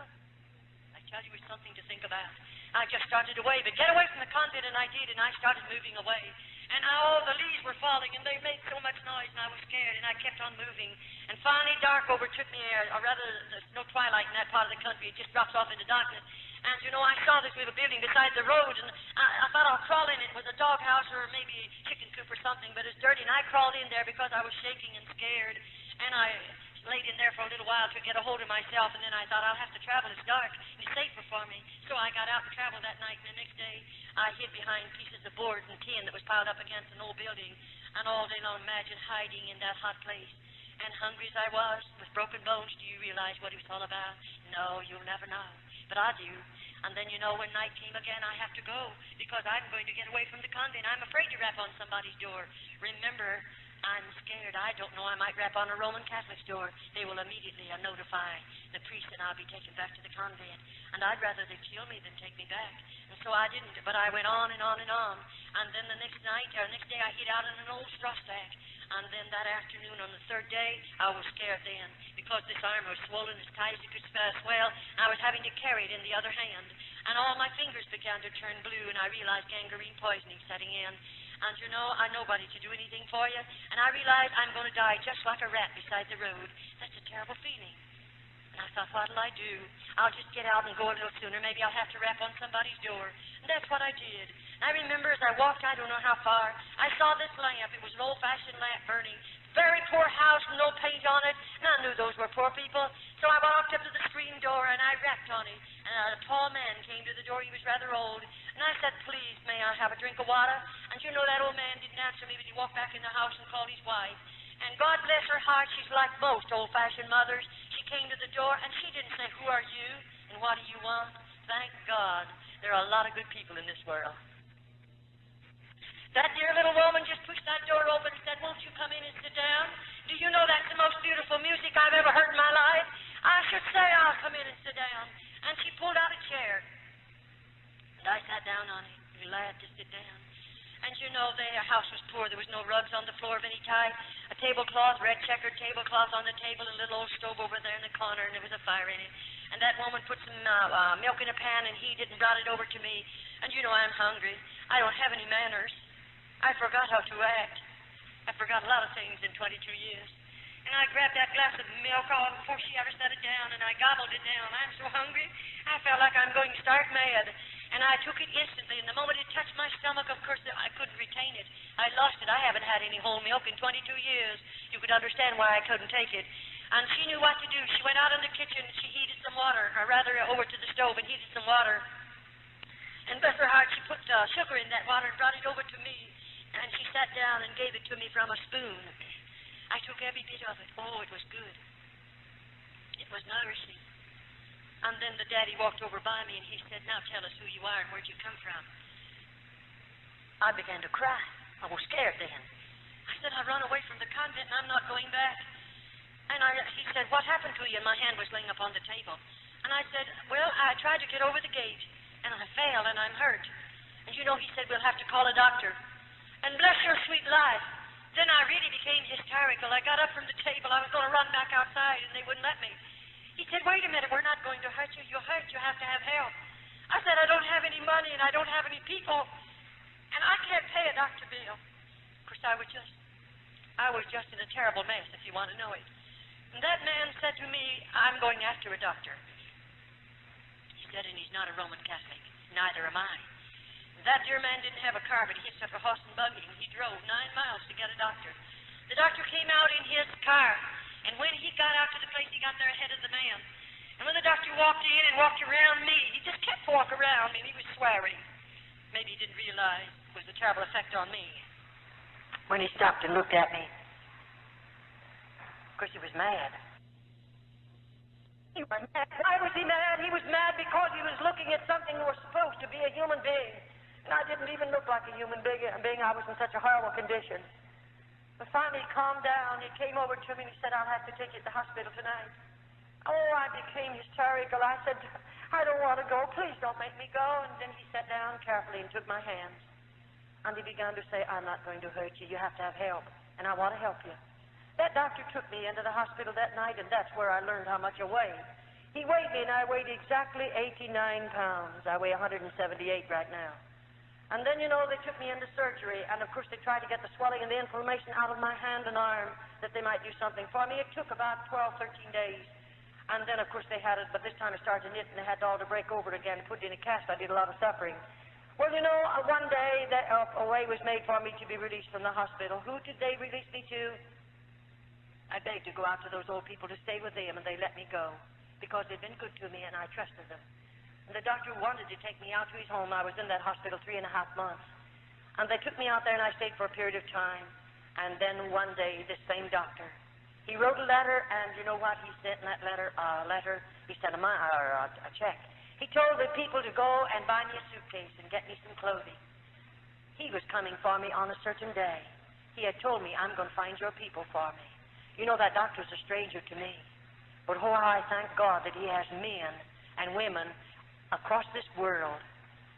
I tell you, it's something to think about. I just started away, but get away from the convent, and I did, and I started moving away. And all the leaves were falling, and they made so much noise, and I was scared, and I kept on moving. And finally, dark overtook me, or rather, there's no twilight in that part of the country. It just drops off into darkness. And, you know, I saw this little building beside the road, and I thought I'll crawl in. It was a doghouse or maybe a chicken coop or something, but it's dirty, and I crawled in there because I was shaking and scared. And I laid in there for a little while to get a hold of myself, and then I thought, I'll have to travel. It's dark, and it's safer for me. So I got out and traveled that night, and the next day I hid behind pieces of board and tin that was piled up against an old building, and all day long imagine hiding in that hot place. And hungry as I was, with broken bones, do you realize what it was all about? No, you'll never know, but I do. And then, you know, when night came again, I have to go, because I'm going to get away from the convent. I'm afraid to rap on somebody's door. Remember, I'm scared. I don't know. I might rap on a Roman Catholic's door. They will immediately notify the priest, and I'll be taken back to the convent. And I'd rather they kill me than take me back. And so I didn't. But I went on and on and on. And then the next day, I hid out in an old straw stack. And then that afternoon, on the third day, I was scared then, because this arm was swollen as tight as it could swell, and I was having to carry it in the other hand. And all my fingers began to turn blue, and I realized gangrene poisoning setting in. And, you know, I nobody to do anything for you. And I realized I'm going to die just like a rat beside the road. That's a terrible feeling. And I thought, what'll I do? I'll just get out and go a little sooner. Maybe I'll have to rap on somebody's door. And that's what I did. And I remember as I walked, I don't know how far, I saw this lamp. It was an old-fashioned lamp burning. Very poor house, no paint on it. And I knew those were poor people. So I walked up to the screen door, and I rapped on it. And a tall man came to the door. He was rather old. And I said, please, may I have a drink of water? And you know, that old man didn't answer me, but he walked back in the house and called his wife. And God bless her heart, she's like most old-fashioned mothers. She came to the door, and she didn't say, who are you, and what do you want? Thank God. There are a lot of good people in this world. That dear little woman just pushed that door open and said, won't you come in and sit down? Do you know that's the most beautiful music I've ever heard in my life? I should say I'll come in and sit down. And she pulled out a chair. And I sat down on it. Glad to sit down. And you know, their house was poor. There was no rugs on the floor of any type. A tablecloth, red checkered tablecloth on the table, a little old stove over there in the corner, and there was a fire in it. And that woman put some milk in a pan and heated and brought it over to me. And you know, I'm hungry. I don't have any manners. I forgot how to act. I forgot a lot of things in 22 years. And I grabbed that glass of milk all before she ever set it down, and I gobbled it down. I'm so hungry, I felt like I'm going stark mad. And I took it instantly, and the moment it touched my stomach, of course, I couldn't retain it. I lost it. I haven't had any whole milk in 22 years. You could understand why I couldn't take it. And she knew what to do. She went out in the kitchen, and she heated some water, or rather over to the stove and heated some water. And bless her heart, she put sugar in that water and brought it over to me. And she sat down and gave it to me from a spoon. I took every bit of it. Oh, it was good. It was nourishing. And then the daddy walked over by me, and he said, now tell us who you are and where'd you come from. I began to cry. I was scared then. I said, I run away from the convent, and I'm not going back. And he said, what happened to you? And my hand was laying upon the table. And I said, well, I tried to get over the gate, and I fell, and I'm hurt. And you know, he said, we'll have to call a doctor. And bless your sweet life. Then I really became hysterical. I got up from the table. I was going to run back outside, and they wouldn't let me. He said, wait a minute, we're not going to hurt you. You're hurt. You have to have help. I said, I don't have any money, and I don't have any people, and I can't pay a doctor bill. Of course, I was just in a terrible mess, if you want to know it. And that man said to me, I'm going after a doctor. He said, and he's not a Roman Catholic. Neither am I. That dear man didn't have a car, but he hitched up a horse and buggy, and he drove 9 miles to get a doctor. The doctor came out in his car, and when he got out to the place, he got there ahead of the man. And when the doctor walked in and walked around me, he just kept walking around me, and he was swearing. Maybe he didn't realize it was a terrible effect on me. When he stopped and looked at me, of course, he was mad. He was mad. Why was he mad? He was mad because he was looking at something that was supposed to be a human being. And I didn't even look like a human being. I was in such a horrible condition. But finally he calmed down. He came over to me and he said, I'll have to take you to the hospital tonight. Oh, I became hysterical. I said, I don't want to go. Please don't make me go. And then he sat down carefully and took my hands. And he began to say, I'm not going to hurt you. You have to have help. And I want to help you. That doctor took me into the hospital that night, and that's where I learned how much I weighed. He weighed me, and I weighed exactly 89 pounds. I weigh 178 right now. And then, you know, they took me into surgery, and of course they tried to get the swelling and the inflammation out of my hand and arm, that they might do something for me. It took about 12, 13 days. And then, of course, they had it, but this time it started to knit, and they had it all to break over again and put it in a cast. I did a lot of suffering. Well, you know, one day a way was made for me to be released from the hospital. Who did they release me to? I begged to go out to those old people to stay with them, and they let me go because they'd been good to me, and I trusted them. And the doctor wanted to take me out to his home. I was in that hospital 3.5 months. And they took me out there, and I stayed for a period of time. And then one day, this same doctor, he wrote a letter, and you know what he sent in that letter? He sent a check. He told the people to go and buy me a suitcase and get me some clothing. He was coming for me on a certain day. He had told me, I'm going to find your people for me. You know, that doctor's a stranger to me. But oh, I thank God that he has men and women across this world,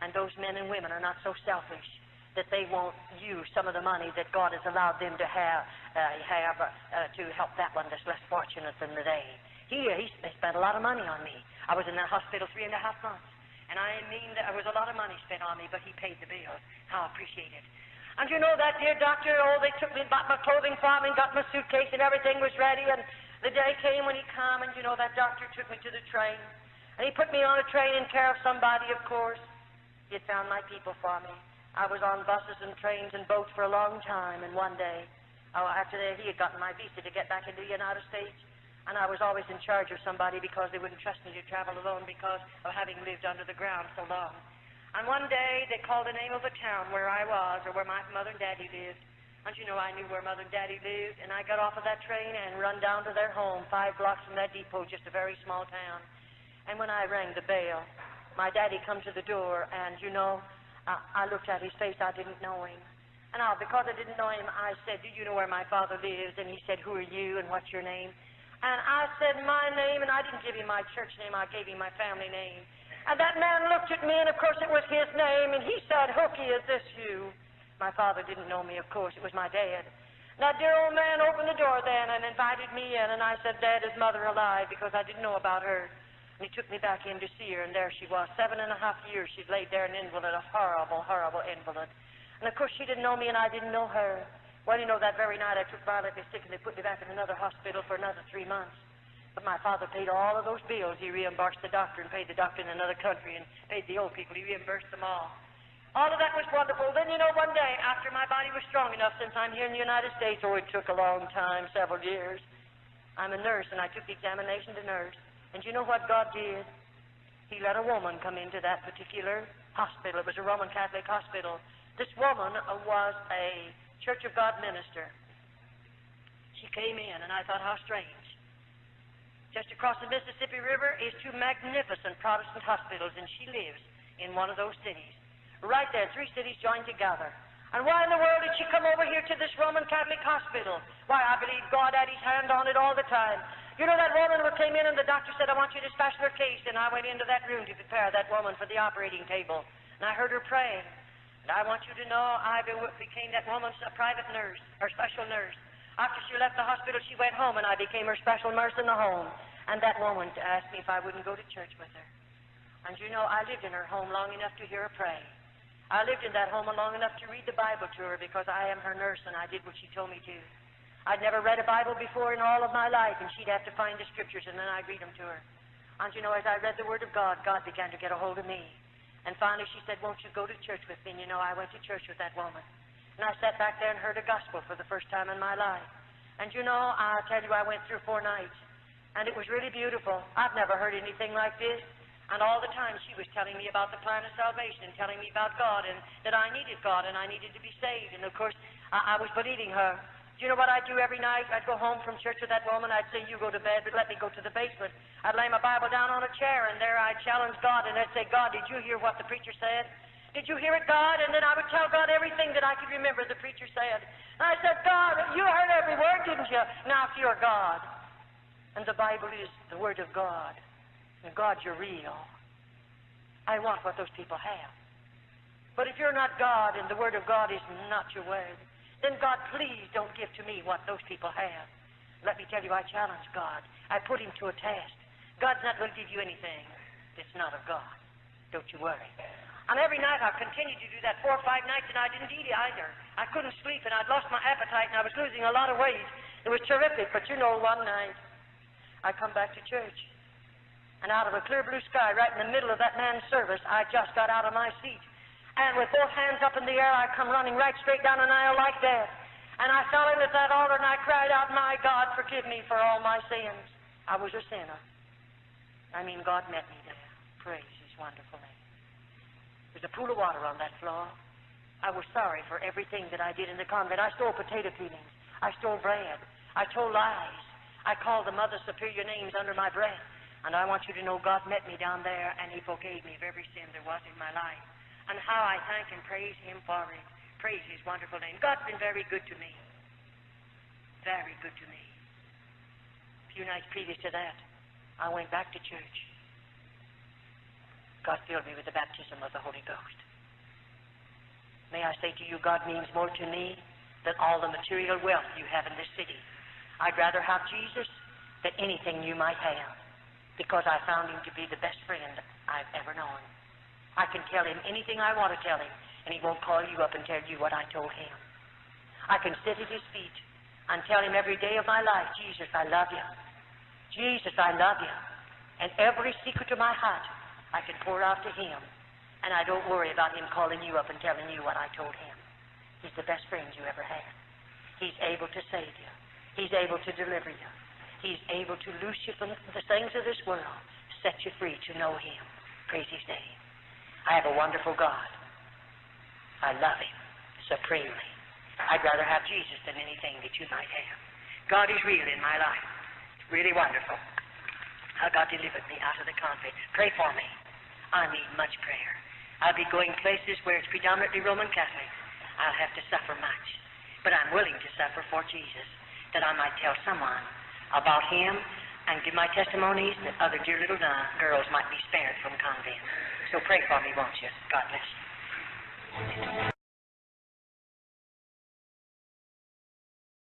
and those men and women are not so selfish that they won't use some of the money that God has allowed them to have to help that one that's less fortunate than they. He spent a lot of money on me. I was in that hospital 3.5 months, and I mean there was a lot of money spent on me, but he paid the bill. How I appreciate it. And you know that dear doctor, they took me and bought my clothing for me and got my suitcase and everything was ready, and the day came when he came, and you know that doctor took me to the train. And he put me on a train in care of somebody, of course. He had found my people for me. I was on buses and trains and boats for a long time, and one day, after that, he had gotten my visa to get back into the United States, and I was always in charge of somebody because they wouldn't trust me to travel alone because of having lived under the ground so long. And one day, they called the name of a town where I was, or where my mother and daddy lived. And you know, I knew where mother and daddy lived, and I got off of that train and run down to their home, 5 blocks from that depot, just a very small town. And when I rang the bell, my daddy come to the door, and you know, I looked at his face. I didn't know him. And because I didn't know him, I said, do you know where my father lives? And he said, who are you, and what's your name? And I said my name, and I didn't give him my church name. I gave him my family name. And that man looked at me, and of course it was his name, and he said, Hooky, is this you? My father didn't know me, of course. It was my dad. That dear old man opened the door then and invited me in, and I said, Dad, is mother alive? Because I didn't know about her. And he took me back in to see her, and there she was. 7.5 years she'd laid there an invalid, a horrible, horrible invalid. And of course she didn't know me, and I didn't know her. Well, you know, that very night I took violently sick, and they put me back in another hospital for another 3 months. But my father paid all of those bills. He reimbursed the doctor and paid the doctor in another country and paid the old people. He reimbursed them all. All of that was wonderful. Then, you know, one day, after my body was strong enough, since I'm here in the United States, it took a long time, several years. I'm a nurse, and I took the examination to nurse. And you know what God did? He let a woman come into that particular hospital. It was a Roman Catholic hospital. This woman was a Church of God minister. She came in, and I thought, how strange. Just across the Mississippi River is 2 magnificent Protestant hospitals, and she lives in one of those cities. Right there, 3 cities joined together. And why in the world did she come over here to this Roman Catholic hospital? Why, I believe God had his hand on it all the time. You know, that woman who came in, and the doctor said, I want you to dispatch her case, and I went into that room to prepare that woman for the operating table. And I heard her praying. And I want you to know, I became that woman's private nurse, or special nurse. After she left the hospital, she went home, and I became her special nurse in the home. And that woman asked me if I wouldn't go to church with her. And you know, I lived in her home long enough to hear her pray. I lived in that home long enough to read the Bible to her because I am her nurse, and I did what she told me to. I'd never read a Bible before in all of my life, and she'd have to find the scriptures, and then I'd read them to her. And you know, as I read the Word of God, God began to get a hold of me. And finally she said, won't you go to church with me? And you know, I went to church with that woman. And I sat back there and heard a gospel for the first time in my life. And you know, I'll tell you, I went through 4 nights. And it was really beautiful. I've never heard anything like this. And all the time she was telling me about the plan of salvation and telling me about God and that I needed God and I needed to be saved. And of course, I was believing her. Do you know what I'd do every night? I'd go home from church with that woman. I'd say, you go to bed, but let me go to the basement. I'd lay my Bible down on a chair, and there I'd challenge God, and I'd say, God, did you hear what the preacher said? Did you hear it, God? And then I would tell God everything that I could remember the preacher said. And I said, God, you heard every word, didn't you? Now, if you're God, and the Bible is the Word of God, and God, you're real, I want what those people have. But if you're not God and the Word of God is not your word, then God, please don't give to me what those people have. Let me tell you, I challenge God. I put him to a test. God's not going to give you anything that's not of God. Don't you worry. And every night I've continued to do that 4 or 5 nights, and I didn't eat either. I couldn't sleep, and I'd lost my appetite, and I was losing a lot of weight. It was terrific, but you know, one night I come back to church, and out of a clear blue sky, right in the middle of that man's service, I just got out of my seat. And with both hands up in the air, I come running right straight down an aisle like that. And I fell in at that altar, and I cried out, my God, forgive me for all my sins. I was a sinner. I mean, God met me there. Praise his wonderful name. There's a pool of water on that floor. I was sorry for everything that I did in the convent. I stole potato peelings. I stole bread. I told lies. I called the Mother Superior names under my breath. And I want you to know God met me down there, and he forgave me of every sin there was in my life. And how I thank and praise him for it. Praise his wonderful name. God's been very good to me. Very good to me. A few nights previous to that, I went back to church. God filled me with the baptism of the Holy Ghost. May I say to you, God means more to me than all the material wealth you have in this city. I'd rather have Jesus than anything you might have, because I found him to be the best friend I've ever known. I can tell him anything I want to tell him, and he won't call you up and tell you what I told him. I can sit at his feet and tell him every day of my life, Jesus, I love you. Jesus, I love you. And every secret of my heart, I can pour out to him, and I don't worry about him calling you up and telling you what I told him. He's the best friend you ever had. He's able to save you. He's able to deliver you. He's able to loose you from the things of this world, set you free to know him. Praise his name. I have a wonderful God. I love him supremely. I'd rather have Jesus than anything that you might have. God is real in my life. It's really wonderful how God delivered me out of the convent. Pray for me. I need much prayer. I'll be going places where it's predominantly Roman Catholic. I'll have to suffer much. But I'm willing to suffer for Jesus, that I might tell someone about him and give my testimonies that other dear little girls might be spared from convent. So pray for me, won't you? God bless you.